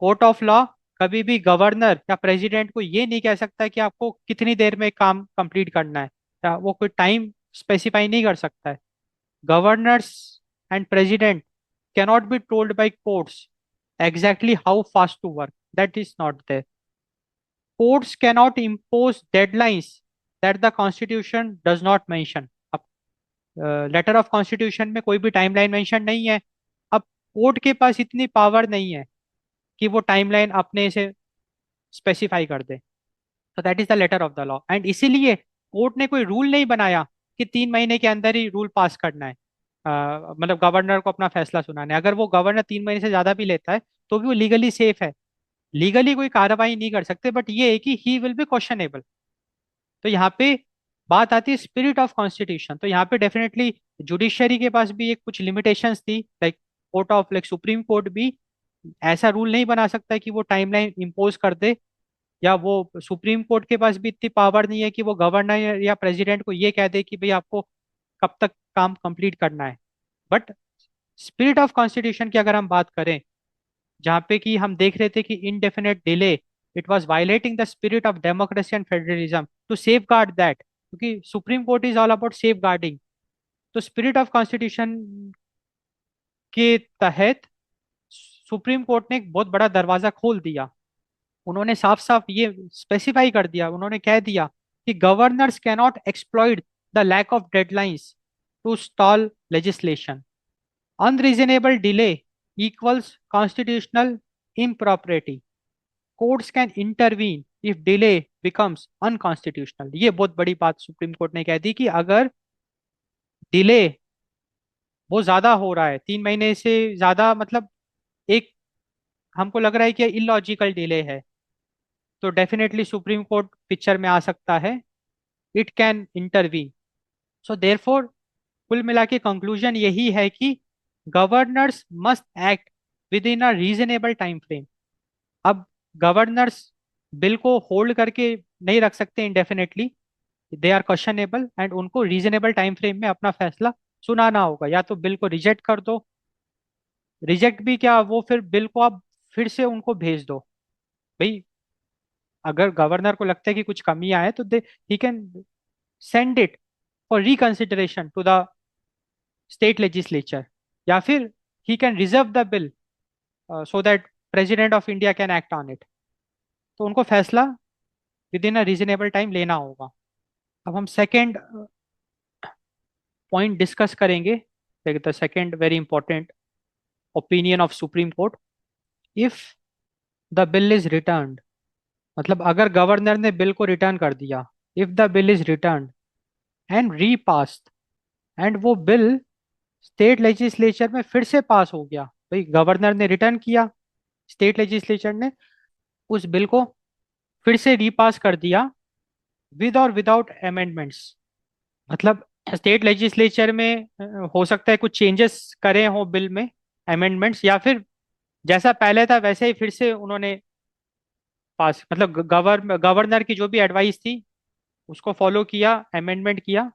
कोर्ट ऑफ लॉ कभी भी गवर्नर या प्रेसिडेंट को ये नहीं कह सकता कि आपको कितनी देर में काम कंप्लीट करना है, या वो कोई टाइम स्पेसिफाई नहीं कर सकता है। Governors and president cannot be told by courts exactly how fast to work, that is not there. Courts cannot impose deadlines that the constitution does not mention. अब लेटर ऑफ कॉन्स्टिट्यूशन में कोई भी timeline mention नहीं है। अब court के पास इतनी power नहीं है कि वो टाइमलाइन अपने से स्पेसिफाई कर दे। तो that is the letter of the law. And इसीलिए कोर्ट ने कोई रूल नहीं बनाया कि 3 महीने के अंदर ही रूल पास करना है, मतलब गवर्नर को अपना फैसला सुनाना है। अगर वो गवर्नर 3 महीने से ज्यादा भी लेता है तो भी वो लीगली सेफ है, लीगली कोई कार्रवाई नहीं कर सकते। बट ये है कि ही विल बी क्वेश्चनेबल। तो यहाँ पे बात आती है स्पिरिट ऑफ कॉन्स्टिट्यूशन। तो यहाँ पे डेफिनेटली जुडिशरी के पास भी एक कुछ लिमिटेशंस थी, like court of, like supreme court भी ऐसा रूल नहीं बना सकता कि वो टाइमलाइन इम्पोज कर दे, या वो सुप्रीम कोर्ट के पास भी इतनी पावर नहीं है कि वो गवर्नर या प्रेसिडेंट को ये कह दे कि भाई आपको कब तक काम कंप्लीट करना है। बट स्पिरिट ऑफ कॉन्स्टिट्यूशन की अगर हम बात करें, जहाँ पे कि हम देख रहे थे कि indefinite delay, it was violating the spirit of democracy and federalism, to safeguard that, क्योंकि supreme court is all about safeguarding to spirit of constitution के तहत सुप्रीम कोर्ट ने एक बहुत बड़ा दरवाजा खोल दिया। उन्होंने साफ साफ ये स्पेसिफाई कर दिया, उन्होंने कह दिया कि governors cannot exploit the lack of deadlines to stall legislation. Unreasonable delay equals constitutional impropriety. Courts can intervene if delay becomes unconstitutional. ये बहुत बड़ी बात सुप्रीम कोर्ट ने कह दी कि अगर डिले बहुत ज्यादा हो रहा है, 3 महीने से ज्यादा, मतलब एक, हमको लग रहा है कि इलॉजिकल डिले है, तो डेफिनेटली सुप्रीम कोर्ट पिक्चर में आ सकता है। It can intervene. So therefore कुल मिला के कंक्लूजन यही है कि governors must act within a reasonable time frame. अब गवर्नर्स बिल को होल्ड करके नहीं रख सकते indefinitely, they are questionable, and उनको रीजनेबल टाइम फ्रेम में अपना फैसला सुनाना होगा। या तो बिल को रिजेक्ट कर दो, रिजेक्ट भी क्या, वो फिर बिल को आप फिर से उनको भेज दो। भाई, अगर गवर्नर को लगता है कि कुछ कमियां है तो they he can send it for reconsideration to the state legislature, या फिर he can reserve the bill so that president of India can act on it. तो उनको फैसला within a reasonable time लेना होगा। अब हम सेकेंड पॉइंट डिस्कस करेंगे, the second very important opinion of supreme court. If the bill is returned, मतलब अगर गवर्नर ने बिल को रिटर्न कर दिया, if the bill is return and repassed, and वो बिल स्टेट लेजिस्लेचर में फिर से पास हो गया। भाई, गवर्नर ने रिटर्न किया, स्टेट लेजिस्लेचर ने उस बिल को फिर से रीपास कर दिया विद और विदाउट अमेंडमेंट्स। मतलब स्टेट लेजिस्लेचर में हो सकता है कुछ चेंजेस करे हो बिल में, अमेंडमेंट्स, या फिर जैसा पहले था वैसे ही फिर से उन्होंने पास, मतलब गवर्नर की जो भी एडवाइस थी उसको फॉलो किया, अमेंडमेंट किया,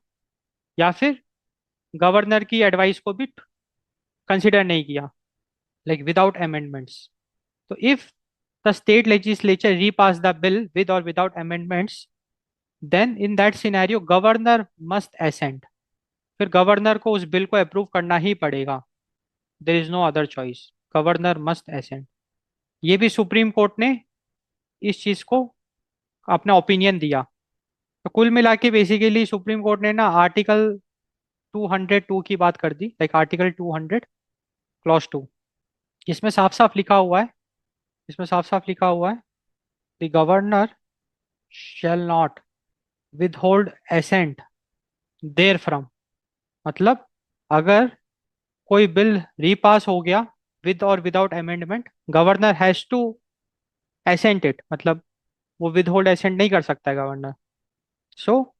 या फिर गवर्नर की एडवाइस को भी कंसिडर नहीं किया, लाइक विदाउट अमेंडमेंट्स। तो if the state legislature repass the bill with और without amendments, then in that scenario governor must assent. फिर गवर्नर को उस बिल को अप्रूव करना ही पड़ेगा, there is no other choice, governor must assent. ये भी सुप्रीम कोर्ट ने इस चीज को अपना ओपिनियन दिया। तो कुल मिला के बेसिकली सुप्रीम कोर्ट ने ना आर्टिकल 202 की बात कर दी, लाइक आर्टिकल 200 क्लॉज 2। इसमें साफ साफ लिखा हुआ है, इसमें साफ साफ लिखा हुआ है, the governor shall not withhold assent therefrom. मतलब अगर कोई बिल रीपास हो गया विद और without amendment, governor has to assent it, मतलब वो विदहोल्ड एसेंट नहीं कर सकता है governor. So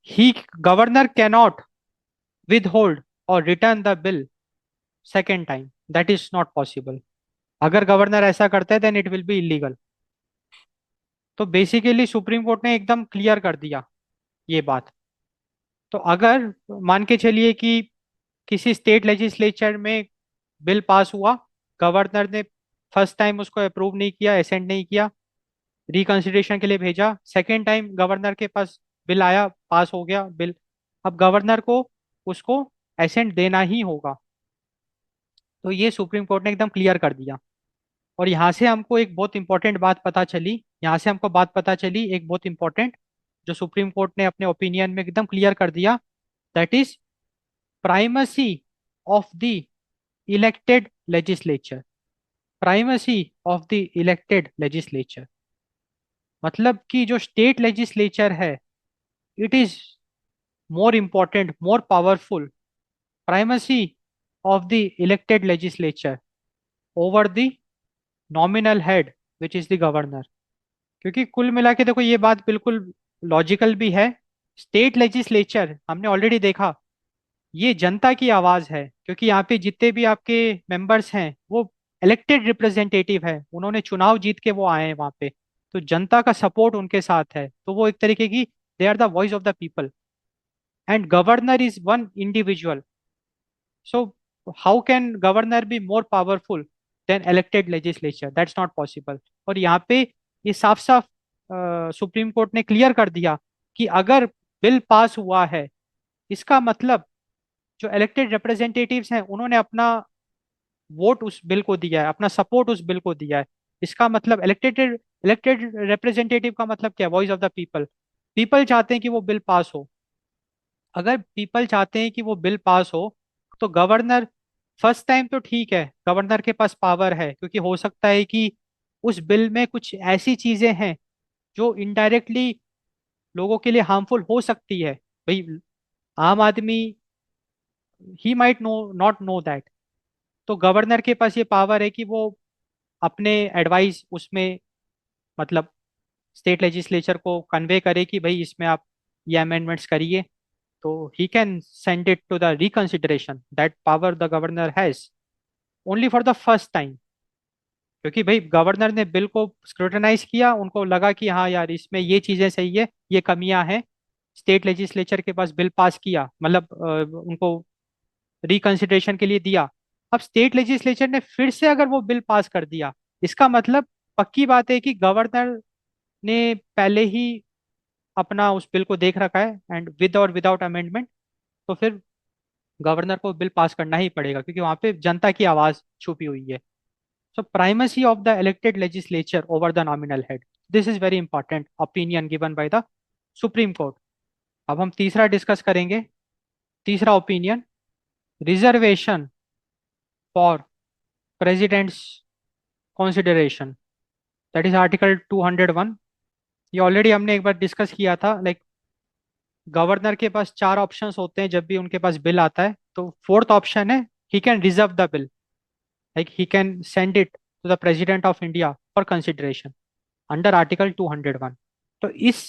he, governor cannot withhold or return the bill second time, that is not possible। अगर गवर्नर ऐसा करता है then it will be illegal. तो बेसिकली सुप्रीम कोर्ट ने एकदम क्लियर कर दिया ये बात। तो अगर मान के चलिए कि किसी स्टेट लेजिस्लेचर में बिल पास हुआ, गवर्नर ने फर्स्ट टाइम उसको अप्रूव नहीं किया, एसेंट नहीं किया, रिकंसिडरेशन के लिए भेजा, सेकेंड टाइम गवर्नर के पास बिल आया, पास हो गया बिल, अब गवर्नर को उसको एसेंट देना ही होगा। तो ये सुप्रीम कोर्ट ने एकदम क्लियर कर दिया। और यहाँ से हमको एक बहुत इंपॉर्टेंट बात पता चली, यहाँ से हमको बात पता चली एक बहुत इंपॉर्टेंट, जो सुप्रीम कोर्ट ने अपने ओपिनियन में एकदम क्लियर कर दिया, that is primacy of the elected legislature. Primacy of the elected legislature, मतलब कि जो स्टेट लेजिस्लेचर है, it is more important, more powerful, primacy of the elected legislature over the nominal head which is the governor. क्योंकि कुल मिला के देखो ये बात बिल्कुल लॉजिकल भी है। स्टेट लेजिस्लेचर हमने ऑलरेडी देखा, ये जनता की आवाज है, क्योंकि यहाँ पे जितने भी आपके मेंबर्स हैं वो इलेक्टेड रिप्रेजेंटेटिव है, उन्होंने चुनाव जीत के वो आए हैं वहाँ पे। तो जनता का सपोर्ट उनके साथ है, तो वो एक तरीके की they are the voice of the people, and governor is one individual. So how can governor be more powerful than elected legislature, that's not possible. और यहाँ पे ये साफ साफ सुप्रीम कोर्ट ने क्लियर कर दिया कि अगर बिल पास हुआ है, इसका मतलब जो इलेक्टेड रिप्रेजेंटेटिव्स हैं उन्होंने अपना वोट उस बिल को दिया है, अपना सपोर्ट उस बिल को दिया है। इसका मतलब इलेक्टेड इलेक्टेड रिप्रेजेंटेटिव का मतलब क्या है? Voice of the people. People चाहते हैं कि वो बिल पास हो। अगर पीपल चाहते हैं कि वो बिल पास हो, तो गवर्नर, फर्स्ट टाइम तो ठीक है, गवर्नर के पास पावर है, क्योंकि हो सकता है कि उस बिल में कुछ ऐसी चीजें हैं जो इनडायरेक्टली लोगों के लिए हार्मफुल हो सकती है। भाई, आम आदमी, he might know not know that. तो गवर्नर के पास ये पावर है कि वो अपने एडवाइस उसमें, मतलब स्टेट लेजिस्लेचर को कन्वे करे कि भाई इसमें आप ये अमेंडमेंट्स करिए। तो he can send it to the reconsideration. That power the governor has only for the first time. क्योंकि भाई गवर्नर ने बिल को स्क्रूटनाइज किया, उनको लगा कि हाँ यार, इसमें ये चीजें सही है, ये कमियां हैं। स्टेट लेजिस्लेचर के पास बिल पास किया, मतलब उनको रिकंसिडरेशन के लिए दिया। अब स्टेट लेजिस्लेचर ने फिर से अगर वो बिल पास कर दिया, इसका मतलब पक्की बात है कि गवर्नर ने पहले ही अपना उस बिल को देख रखा है, एंड विद और विदाउट अमेंडमेंट। तो फिर गवर्नर को बिल पास करना ही पड़ेगा, क्योंकि वहां पे जनता की आवाज छुपी हुई है। So primacy of the elected legislature over the nominal head, this is very important opinion given by the supreme court. अब हम तीसरा डिस्कस करेंगे, तीसरा opinion, reservation for president's consideration, that is article 201। ये ऑलरेडी हमने एक बार डिस्कस किया था। लाइक, गवर्नर के पास चार ऑप्शंस होते हैं जब भी उनके पास बिल आता है। तो फोर्थ ऑप्शन है, he can reserve the bill, like he can send it to the president of India for consideration under article 201। तो इस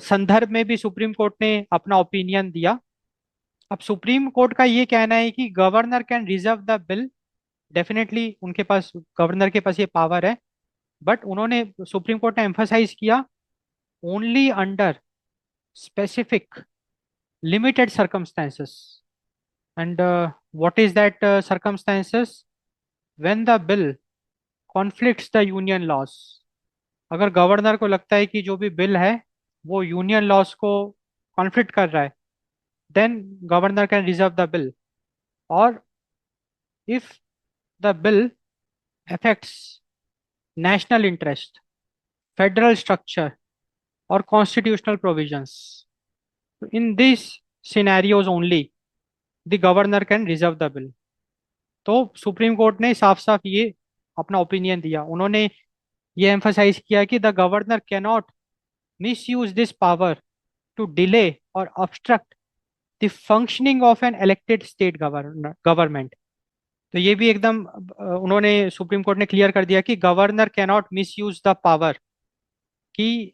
संदर्भ में भी सुप्रीम कोर्ट ने अपना ओपिनियन दिया। अब सुप्रीम कोर्ट का ये कहना है कि governor can reserve the bill, definitely उनके पास, गवर्नर के पास ये पावर है। बट उन्होंने, सुप्रीम कोर्ट ने एम्फसाइज किया, only under specific limited circumstances. And what is that circumstances? When the bill conflicts the union laws. अगर गवर्नर को लगता है कि जो भी बिल है वो यूनियन लॉस को कॉन्फ्लिक्ट कर रहा है, then governor can reserve the bill. और if the bill affects national interest, federal structure और constitutional provisions, in this scenarios only the governor can reserve the bill. तो सुप्रीम कोर्ट ने साफ साफ ये अपना ओपिनियन दिया। उन्होंने ये एम्फसाइज किया कि the governor cannot misuse this power to delay और obstruct the functioning of an elected state government. तो ये भी एकदम उन्होंने, सुप्रीम कोर्ट ने क्लियर कर दिया कि governor cannot miss use the power, कि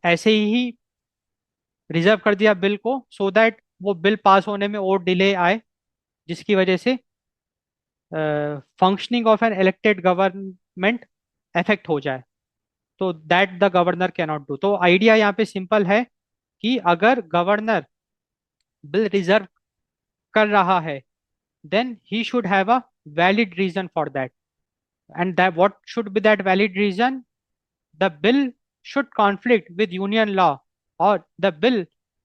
ऐसे ही रिजर्व कर दिया बिल को सो दैट वो बिल पास होने में और डिले आए, जिसकी वजह से functioning of an elected government affect हो जाए। तो that the governor cannot do. तो आइडिया यहाँ पे सिंपल है कि अगर गवर्नर बिल रिजर्व कर रहा है, then he should have a valid reason for that. And that what should be that valid reason? The bill should conflict with union law, or the bill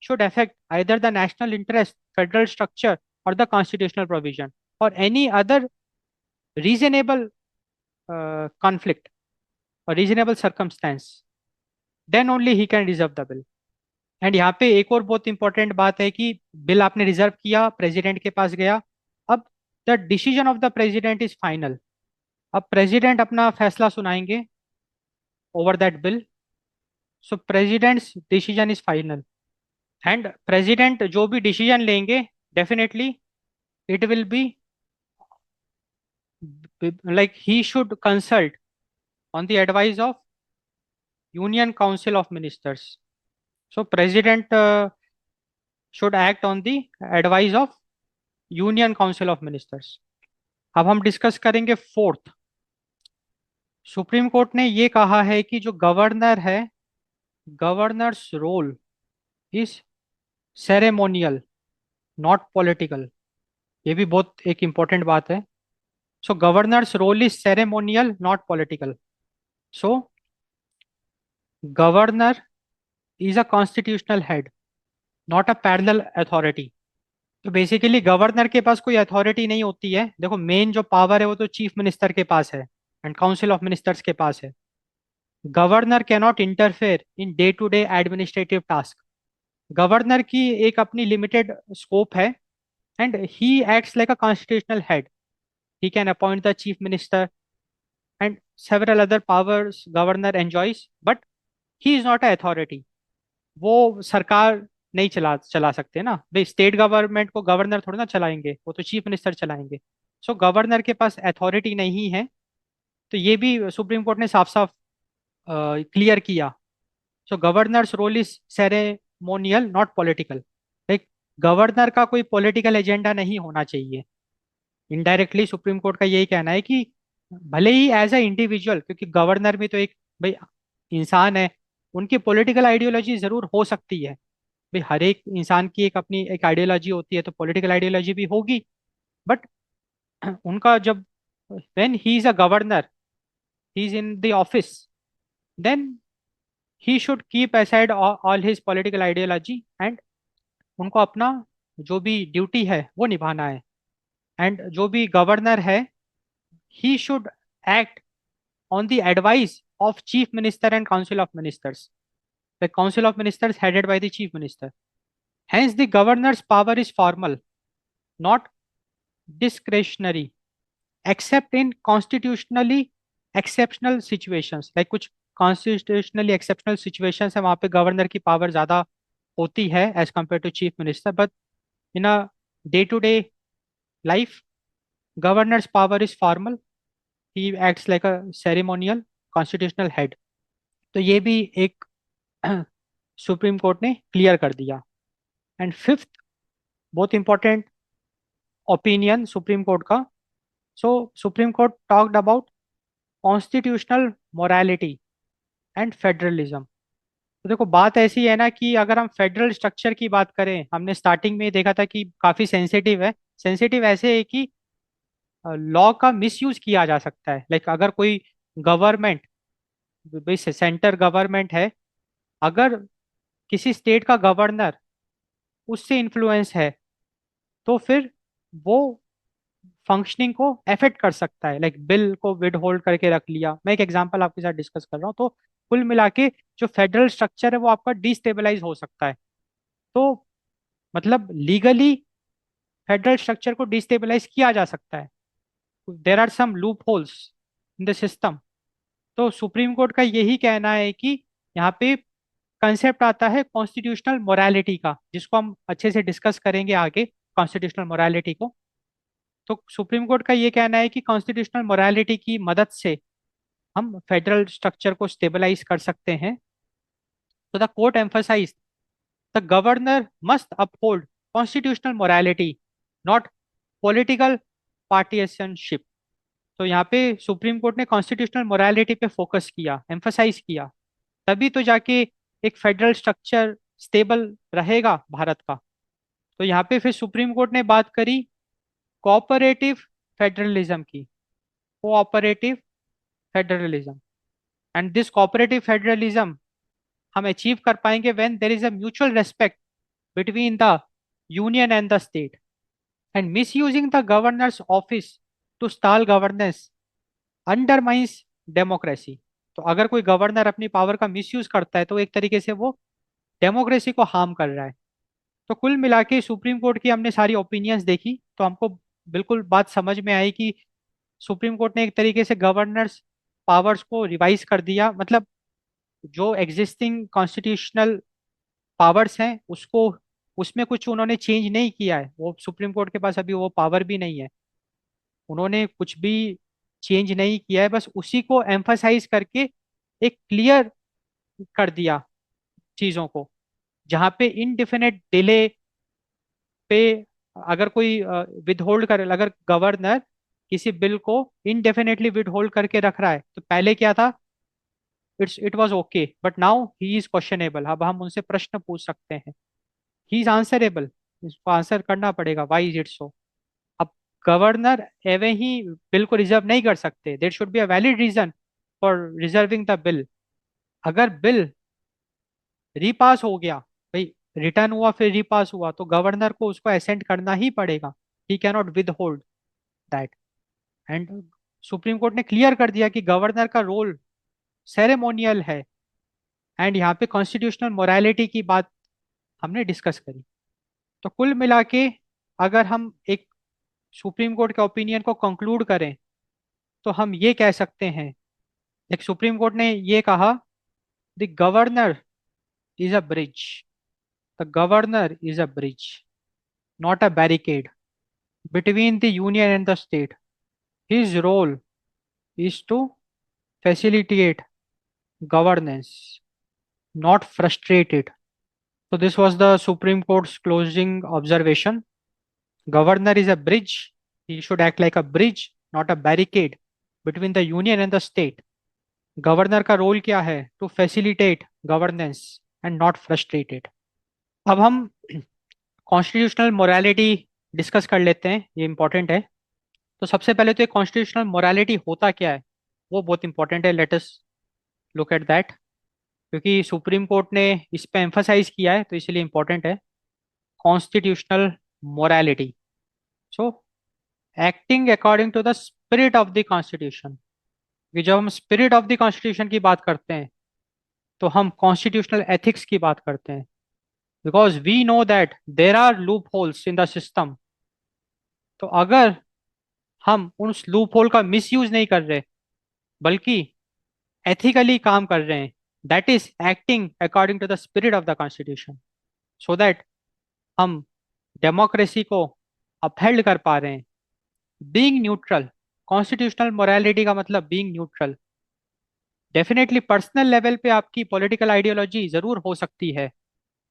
should affect either the national interest, federal structure, or the constitutional provision, or any other reasonable conflict or reasonable circumstance, then only he can reserve the bill. And यहाँ पे एक और बहुत important बात है कि bill आपने reserve किया, प्रेसिडेंट के पास गया। अब the decision of the president is final. अब प्रेसिडेंट अपना फैसला सुनाएंगे over that bill. So president's decision is final, and president जो भी डिसीजन लेंगे, definitely it will be, like he should consult on the advice of union council of ministers. So president should act on the advice of union council of ministers. अब हम discuss करेंगे fourth. Supreme court ने ये कहा है कि जो governor है, governor's role is ceremonial, not political. ये भी बहुत एक इंपॉर्टेंट बात है। So governor's role is ceremonial, not political. So governor is a constitutional head, not a parallel authority. तो बेसिकली गवर्नर के पास कोई अथॉरिटी नहीं होती है। देखो, मेन जो पावर है वो तो चीफ मिनिस्टर के पास है एंड काउंसिल ऑफ मिनिस्टर्स के पास है। Governor cannot interfere in day to day administrative task. Governor की एक अपनी लिमिटेड स्कोप है and he acts like a constitutional head. He can appoint the chief minister and several other powers governor enjoys, but he is not a authority. वो सरकार नहीं चला चला सकते ना भाई। स्टेट गवर्नमेंट को गवर्नर थोड़ी ना चलाएंगे, वो तो चीफ मिनिस्टर चलाएंगे। सो गवर्नर के पास अथॉरिटी नहीं है। तो ये भी सुप्रीम कोर्ट ने साफ साफ क्लियर किया। So governor's role is ceremonial not political. Like governor का कोई पॉलिटिकल एजेंडा नहीं होना चाहिए। इनडायरेक्टली सुप्रीम कोर्ट का यही कहना है कि भले ही एज अ इंडिविजुअल, क्योंकि गवर्नर भी तो एक भाई इंसान है, उनकी पॉलिटिकल आइडियोलॉजी जरूर हो सकती है। भाई हर एक इंसान की एक अपनी एक आइडियोलॉजी होती है, तो पॉलिटिकल आइडियोलॉजी भी होगी। बट उनका जब when he is a governor, he is in the office, then he should keep aside all his political ideology and उनको अपना जो भी ड्यूटी है वो निभाना है। एंड जो भी गवर्नर है, he should act on the advice of chief minister and council of ministers. The council of ministers headed by the chief minister. Hence the governor's power is formal, not discretionary, except in constitutionally exceptional situations। like कुछ constitutionally exceptional situations है, वहां पे governor की power ज्यादा होती है as compare to chief minister. But in a day to day life, governor's power is formal, he acts like a ceremonial constitutional head। तो ये भी एक सुप्रीम कोर्ट ने क्लियर कर दिया। एंड फिफ्थ बहुत इंपॉर्टेंट ओपिनियन सुप्रीम कोर्ट का। So supreme court talked about constitutional morality and federalism. तो देखो, बात ऐसी है ना कि अगर हम फेडरल स्ट्रक्चर की बात करें, हमने स्टार्टिंग में ही देखा था कि काफी सेंसिटिव है। सेंसिटिव ऐसे है कि लॉ का मिसयूज किया जा सकता है। लाइक अगर कोई गवर्नमेंट, भाई सेंटर गवर्नमेंट है, अगर किसी स्टेट का गवर्नर उससे इन्फ्लुएंस है, तो फिर वो फंक्शनिंग को अफेक्ट कर सकता है। लाइक बिल को विद होल्ड करके रख लिया। मैं एक एग्जांपल आपके साथ डिस्कस कर रहा हूँ। तो कुल मिला के जो फेडरल स्ट्रक्चर है वो आपका डिस्टेबलाइज हो सकता है। तो मतलब लीगली फेडरल स्ट्रक्चर को डिस्टेबलाइज किया जा सकता है। There are some loopholes in the system. तो सुप्रीम कोर्ट का यही कहना है कि यहाँ पे कंसेप्ट आता है कॉन्स्टिट्यूशनल मोरालिटी का, जिसको हम अच्छे से डिस्कस करेंगे आगे, कॉन्स्टिट्यूशनल मोरालिटी को। तो सुप्रीम कोर्ट का ये कहना है कि कॉन्स्टिट्यूशनल मोरालिटी की मदद से हम फेडरल स्ट्रक्चर को स्टेबलाइज कर सकते हैं। तो the court emphasise the governor must uphold constitutional morality, not political partisanship. तो यहाँ पे सुप्रीम कोर्ट ने कॉन्स्टिट्यूशनल मोरालिटी पे फोकस किया, एम्फसाइज किया। तभी तो जाके एक फेडरल स्ट्रक्चर स्टेबल रहेगा भारत का। तो यहाँ पे फिर सुप्रीम कोर्ट ने बात करी कोऑपरेटिव फेडरलिज्म की, cooperative federalism. And this cooperative federalism हम अचीव कर पाएंगे when there is a mutual respect between the union and the state. And misusing the governor's office to stall governance undermines democracy. तो अगर कोई governor अपनी power का misuse करता है, तो एक तरीके से वो डेमोक्रेसी को हार्म कर रहा है। तो कुल मिला के सुप्रीम कोर्ट की हमने सारी ओपिनियंस देखी, तो हमको बिल्कुल बात समझ में आई कि सुप्रीम कोर्ट ने एक तरीके से गवर्नर्स पावर्स को रिवाइज कर दिया। मतलब जो एग्जिस्टिंग कॉन्स्टिट्यूशनल पावर्स हैं उसको, उसमें कुछ उन्होंने चेंज नहीं किया है। वो सुप्रीम कोर्ट के पास अभी वो पावर भी नहीं है। उन्होंने कुछ भी चेंज नहीं किया है, बस उसी को एम्फसाइज करके एक क्लियर कर दिया चीजों को। जहाँ पे इनडिफिनिट डिले पे अगर कोई विद होल्ड कर, अगर गवर्नर किसी बिल को इनडेफिनेटली विद होल्ड करके रख रहा है, तो पहले क्या था, it was okay, but now he is questionable. अब हम उनसे प्रश्न पूछ सकते हैं, ही इज आंसरेबल, इसको आंसर करना पड़ेगा वाई इज इट सो। अब गवर्नर एवं ही बिल को रिजर्व नहीं कर सकते। There should be a valid reason for reserving the bill. अगर बिल रीपास हो गया, भाई रिटर्न हुआ फिर रीपास हुआ, तो गवर्नर को उसको असेंट करना ही पड़ेगा। ही cannot with hold that. And supreme court ने क्लियर कर दिया कि गवर्नर का रोल सेरेमोनियल है। एंड यहाँ पे कॉन्स्टिट्यूशनल मोरालिटी की बात हमने डिस्कस करी। तो कुल मिला के अगर हम एक सुप्रीम कोर्ट के ओपिनियन को कंक्लूड करें, तो हम ये कह सकते हैं, एक सुप्रीम कोर्ट ने ये कहा, the governor is a bridge, the governor is a bridge, not a barricade between the union and the state. His role is to facilitate governance, not frustrate it. So, this was the Supreme Court's closing observation. Governor is a bridge. He should act like a bridge, not a barricade between the union and the state. Governor का role क्या है? To facilitate governance and not frustrate it. अब हम constitutional morality discuss कर लेते हैं, ये important है। तो सबसे पहले तो ये कॉन्स्टिट्यूशनल मोरालिटी होता क्या है, वो बहुत इंपॉर्टेंट है। Late us look at that, क्योंकि सुप्रीम कोर्ट ने इस पे एम्फसाइज किया है, तो इसलिए इंपॉर्टेंट है constitutional morality. So acting according to the spirit of the constitution, कि जब हम स्पिरिट ऑफ द कॉन्स्टिट्यूशन की बात करते हैं, तो हम कॉन्स्टिट्यूशनल एथिक्स की बात करते हैं। Because we know that there are loopholes in the system. तो अगर हम उस लूप होल का मिस यूज नहीं कर रहे, बल्कि एथिकली काम कर रहे हैं, that is acting according to the spirit of the constitution, so that हम डेमोक्रेसी को अपहेल्ड कर पा रहे हैं। बीइंग न्यूट्रल, कॉन्स्टिट्यूशनल मोरालिटी का मतलब being neutral. Definitely personal level पे आपकी पॉलिटिकल आइडियोलॉजी जरूर हो सकती है,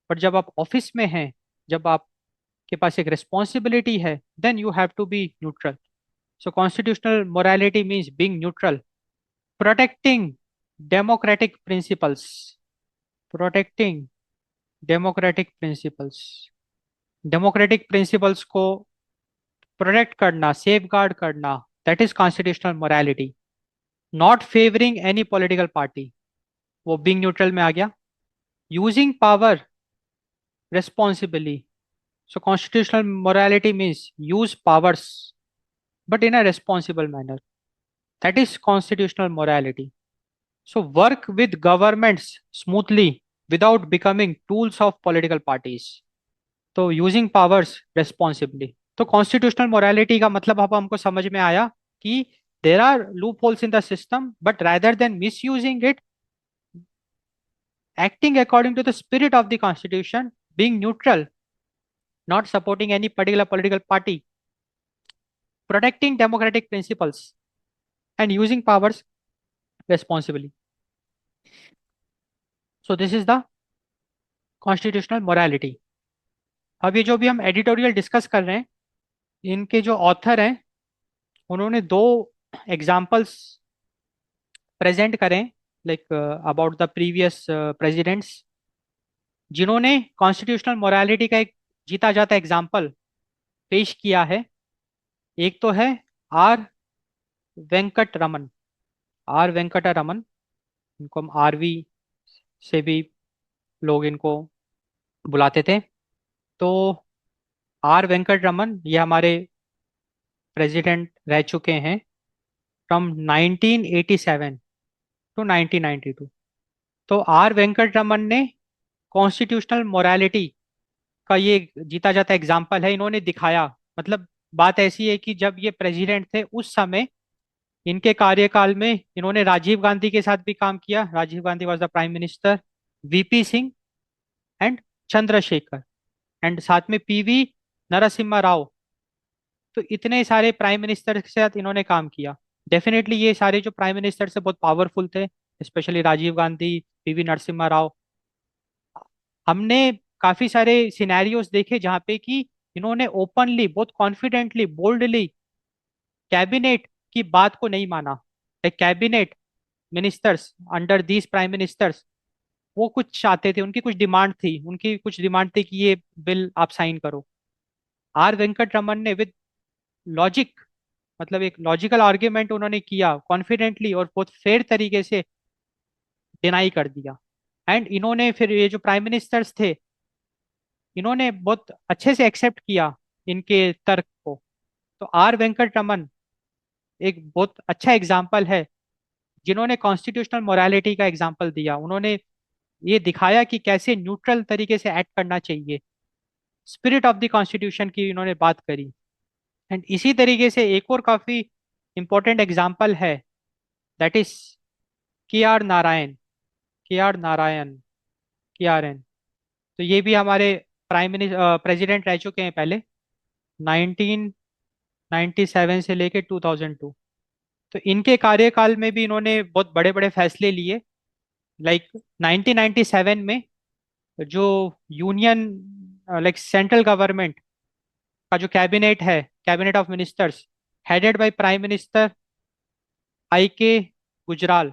पर जब आप ऑफिस में हैं, जब आपके पास एक रिस्पॉन्सिबिलिटी है, then you have to be neutral. So constitutional morality means being neutral, protecting democratic principles, protecting democratic principles, democratic principles को प्रोटेक्ट करना, सेफ गार्ड करना, that is constitutional morality. Not favouring any political party, वो being neutral में आ गया। Using power responsibly, so constitutional morality means use powers but in a responsible manner, that is constitutional morality. So work with governments smoothly without becoming tools of political parties, तो using powers responsibly. तो constitutional morality का मतलब अब हमको समझ में आया कि there are loopholes in the system, but rather than misuse it, acting according to the spirit of the constitution, being neutral, not supporting any particular political party, protecting democratic principles, and using powers responsibly. So this is the constitutional morality. अब ये जो भी हम editorial discuss कर रहे हैं, इनके जो ऑथर हैं, उन्होंने दो एग्जाम्पल्स प्रेजेंट करें, like about the previous presidents, जिन्होंने कॉन्स्टिट्यूशनल मोरालिटी का एक जीता जाता एग्जाम्पल पेश किया है। एक तो है आर वेंकट रमन, आर वेंकट रमन, इनको हम आरवी से भी लोग इनको बुलाते थे। तो आर वेंकट रमन ये हमारे प्रेसिडेंट रह चुके हैं फ्रॉम 1987 टू 1992। तो आर वेंकट रमन ने कॉन्स्टिट्यूशनल मोरालिटी का ये जीता जाता एग्जाम्पल है, इन्होंने दिखाया। मतलब बात ऐसी है कि जब ये प्रेसिडेंट थे उस समय, इनके कार्यकाल में इन्होंने राजीव गांधी के साथ भी काम किया, Rajiv Gandhi was the prime minister, VP Singh and Chandrashekhar, and साथ में पीवी नरसिम्हा राव। तो इतने सारे प्राइम मिनिस्टर के साथ इन्होंने काम किया। डेफिनेटली ये सारे जो प्राइम मिनिस्टर से बहुत पावरफुल थे, स्पेशली राजीव गांधी, पीवी नरसिम्हा राव। हमने काफी सारे सिनेरियोज देखे जहाँ पे कि इन्होंने ओपनली, बहुत कॉन्फिडेंटली, बोल्डली कैबिनेट की बात को नहीं माना। Cabinet ministers under these prime ministers, वो कुछ चाहते थे, उनकी कुछ डिमांड थी, उनकी कुछ डिमांड थी कि ये बिल आप साइन करो। आर वेंकट रमन ने विद लॉजिक, मतलब एक लॉजिकल आर्ग्यूमेंट उन्होंने किया, कॉन्फिडेंटली और बहुत फेयर तरीके से डिनाई कर दिया। एंड इन्होंने फिर ये जो प्राइम मिनिस्टर्स थे, इन्होंने बहुत अच्छे से एक्सेप्ट किया इनके तर्क को। तो आर वेंकट रमन एक बहुत अच्छा एग्जाम्पल है, जिन्होंने कॉन्स्टिट्यूशनल मोरालिटी का एग्जाम्पल दिया। उन्होंने ये दिखाया कि कैसे न्यूट्रल तरीके से एक्ट करना चाहिए, स्पिरिट ऑफ द कॉन्स्टिट्यूशन की इन्होंने बात करी। एंड इसी तरीके से एक और काफी इंपॉर्टेंट एग्जाम्पल है, दैट इज के आर नारायण। के आर नारायण, के आर एन। तो ये भी हमारे प्राइम मिनिस्टर प्रेसिडेंट रह चुके हैं पहले, 1997 से लेके 2002। तो इनके कार्यकाल में भी इन्होंने बहुत बड़े बड़े फैसले लिए। लाइक 1997 में जो यूनियन, लाइक सेंट्रल गवर्नमेंट का जो कैबिनेट है, cabinet of ministers, headed by prime minister I के गुजराल,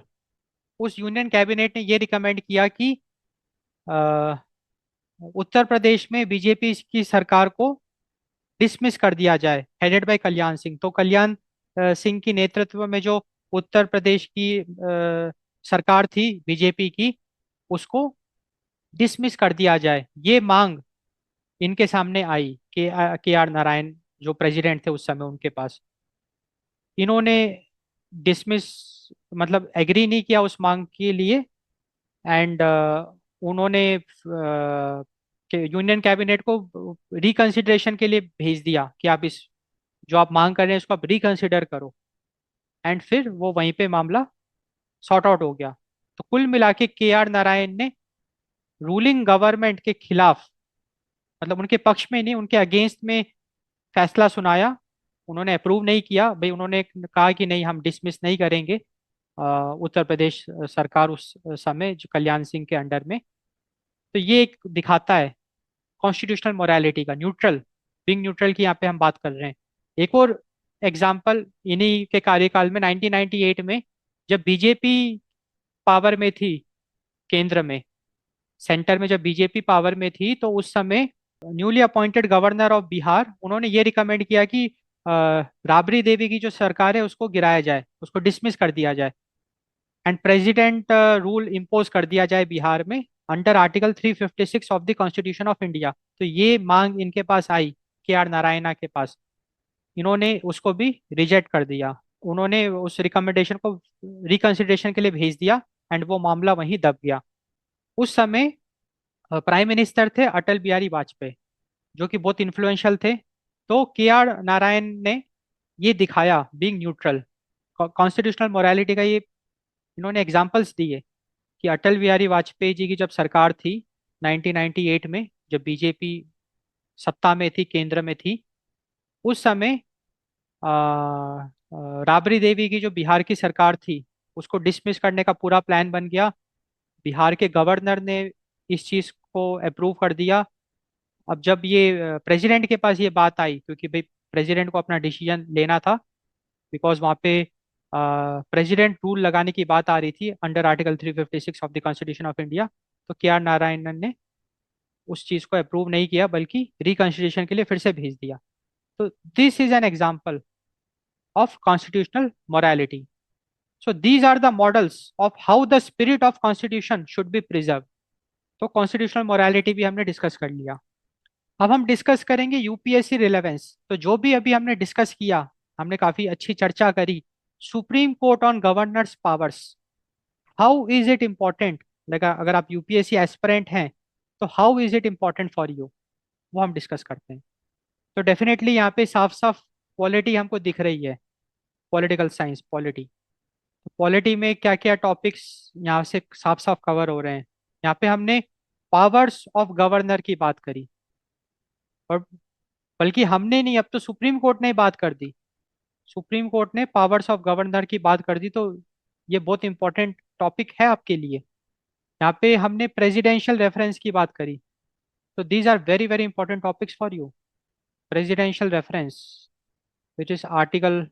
उस यूनियन कैबिनेट ने ये रिकमेंड किया कि अ, उत्तर प्रदेश में बीजेपी की सरकार को डिसमिस कर दिया जाए, हेडेड बाय कल्याण सिंह। तो कल्याण सिंह की नेतृत्व में जो उत्तर प्रदेश की सरकार थी बीजेपी की, उसको डिसमिस कर दिया जाए, ये मांग इनके सामने आई के आर नारायण जो प्रेसिडेंट थे उस समय उनके पास। इन्होंने डिसमिस, मतलब एग्री नहीं किया उस मांग के लिए। एंड उन्होंने यूनियन कैबिनेट को रिकंसिडरेशन के लिए भेज दिया कि आप इस जो आप मांग कर रहे हैं इसको आप रिकंसिडर करो। एंड फिर वो वहीं पे मामला सॉर्ट आउट हो गया। तो कुल मिला के आर नारायण ने रूलिंग गवर्नमेंट के खिलाफ, मतलब उनके पक्ष में नहीं, उनके अगेंस्ट में फैसला सुनाया। उन्होंने अप्रूव नहीं किया भाई, उन्होंने कहा कि नहीं हम डिसमिस नहीं करेंगे उत्तर प्रदेश सरकार उस समय जो कल्याण सिंह के अंडर में। तो ये एक दिखाता है कॉन्स्टिट्यूशनल मोरालिटी का, न्यूट्रल, बिंग न्यूट्रल की यहाँ पे हम बात कर रहे हैं। एक और एग्जाम्पल इन्हीं के कार्यकाल में 1998 में, जब बीजेपी पावर में थी केंद्र में, सेंटर में जब बीजेपी पावर में थी, तो उस समय newly appointed governor of Bihar, उन्होंने ये रिकमेंड किया कि राबड़ी देवी की जो सरकार है उसको गिराया जाए, उसको डिसमिस कर दिया जाए, एंड प्रेसिडेंट रूल इम्पोज कर दिया जाए बिहार में under article 356 of the constitution of India. तो ये मांग इनके पास आई, के आर नारायणा के पास। इन्होंने उसको भी रिजेक्ट कर दिया, उन्होंने उस रिकमेंडेशन को रिकंसिडरेशन के लिए भेज दिया, एंड वो मामला वहीं दब गया। उस समय प्राइम मिनिस्टर थे अटल बिहारी वाजपेयी, जो कि बहुत इन्फ्लुएंशियल थे। तो के आर नारायण ने ये दिखाया, बीइंग न्यूट्रल, कॉन्स्टिट्यूशनल मोरालिटी का ये इन्होंने एग्जांपल्स दिए कि अटल बिहारी वाजपेयी जी की जब सरकार थी 1998 में, जब बीजेपी सत्ता में थी, केंद्र में थी, उस समय राबड़ी देवी की जो बिहार की सरकार थी उसको डिसमिस करने का पूरा प्लान बन गया। बिहार के गवर्नर ने इस चीज को अप्रूव कर दिया। अब जब ये प्रेसिडेंट के पास ये बात आई, क्योंकि भाई प्रेसिडेंट को अपना डिसीजन लेना था, बिकॉज वहाँ पे प्रेसिडेंट रूल लगाने की बात आ रही थी under article 356 of the constitution of India. तो के आर नारायणन ने उस चीज को अप्रूव नहीं किया, बल्कि रिकंसिडरेशन के लिए फिर से भेज दिया। तो this is an example of constitutional morality. So these are the models of how the spirit of constitution should be preserved. तो कॉन्स्टिट्यूशनल मोरालिटी भी हमने डिस्कस कर लिया। अब हम डिस्कस करेंगे यूपीएससी रिलेवेंस। तो जो भी अभी हमने डिस्कस किया, हमने काफी अच्छी चर्चा करी। Supreme court on governors powers, how is it important, लगा अगर आप यूपीएससी एस्पिरेंट हैं तो how is it important for you, वो हम डिस्कस करते हैं। तो डेफिनेटली यहाँ पे साफ साफ पॉलिटी हमको दिख रही है, पॉलिटिकल साइंस, पॉलिटी। पॉलिटी में क्या क्या टॉपिक्स यहाँ से साफ साफ कवर हो रहे हैं। यहाँ पे हमने पावर्स ऑफ गवर्नर की बात करी, और बल्कि हमने नहीं, अब तो सुप्रीम कोर्ट ने बात कर दी। सुप्रीम कोर्ट ने पावर्स ऑफ गवर्नर की बात कर दी। तो ये बहुत इंपॉर्टेंट टॉपिक है आपके लिए। यहाँ पे हमने प्रेसिडेंशियल रेफरेंस की बात करी। तो these are very very important topics for you. Presidential reference which is article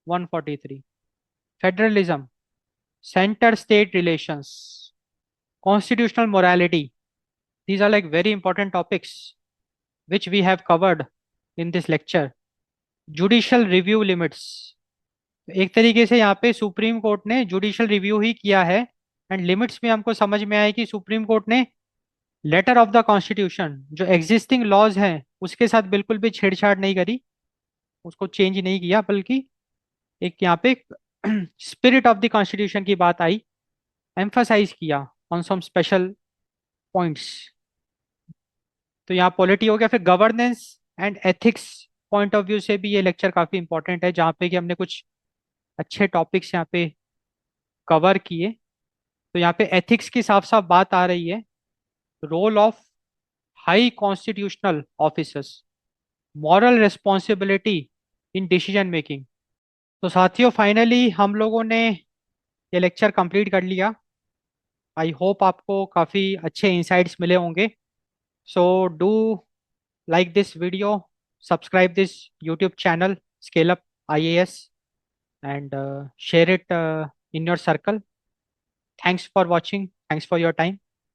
143, federalism, centre state relations, constitutional morality. These are like very important topics which we have covered in this lecture. Judicial review limits. एक तरीके से यहाँ पे supreme court ने judicial review ही किया है, and limits में हमको समझ में आया कि सुप्रीम कोर्ट ने लेटर ऑफ द कॉन्स्टिट्यूशन, जो एग्जिस्टिंग लॉज हैं उसके साथ बिल्कुल भी छेड़छाड़ नहीं करी, उसको चेंज नहीं किया, बल्कि एक यहाँ पे स्पिरिट ऑफ द कॉन्स्टिट्यूशन की बात आई, एम्फसाइज किया ऑन सम स्पेशल पॉइंट्स। तो यहाँ पॉलिटी हो गया। फिर governance and ethics point of view से भी ये लेक्चर काफी इंपॉर्टेंट है, जहाँ पे कि हमने कुछ अच्छे टॉपिक्स यहाँ पे कवर किए। तो यहाँ पे एथिक्स की साफ साफ बात आ रही है, role of high constitutional officers, moral responsibility in decision making. तो साथियों, फाइनली हम लोगों ने ये लेक्चर कंप्लीट कर लिया। आई होप आपको काफ़ी अच्छे इंसाइट्स मिले होंगे। So do like this video, subscribe this YouTube channel scale up IAS, and share it in your circle. Thanks for watching. Thanks for your time.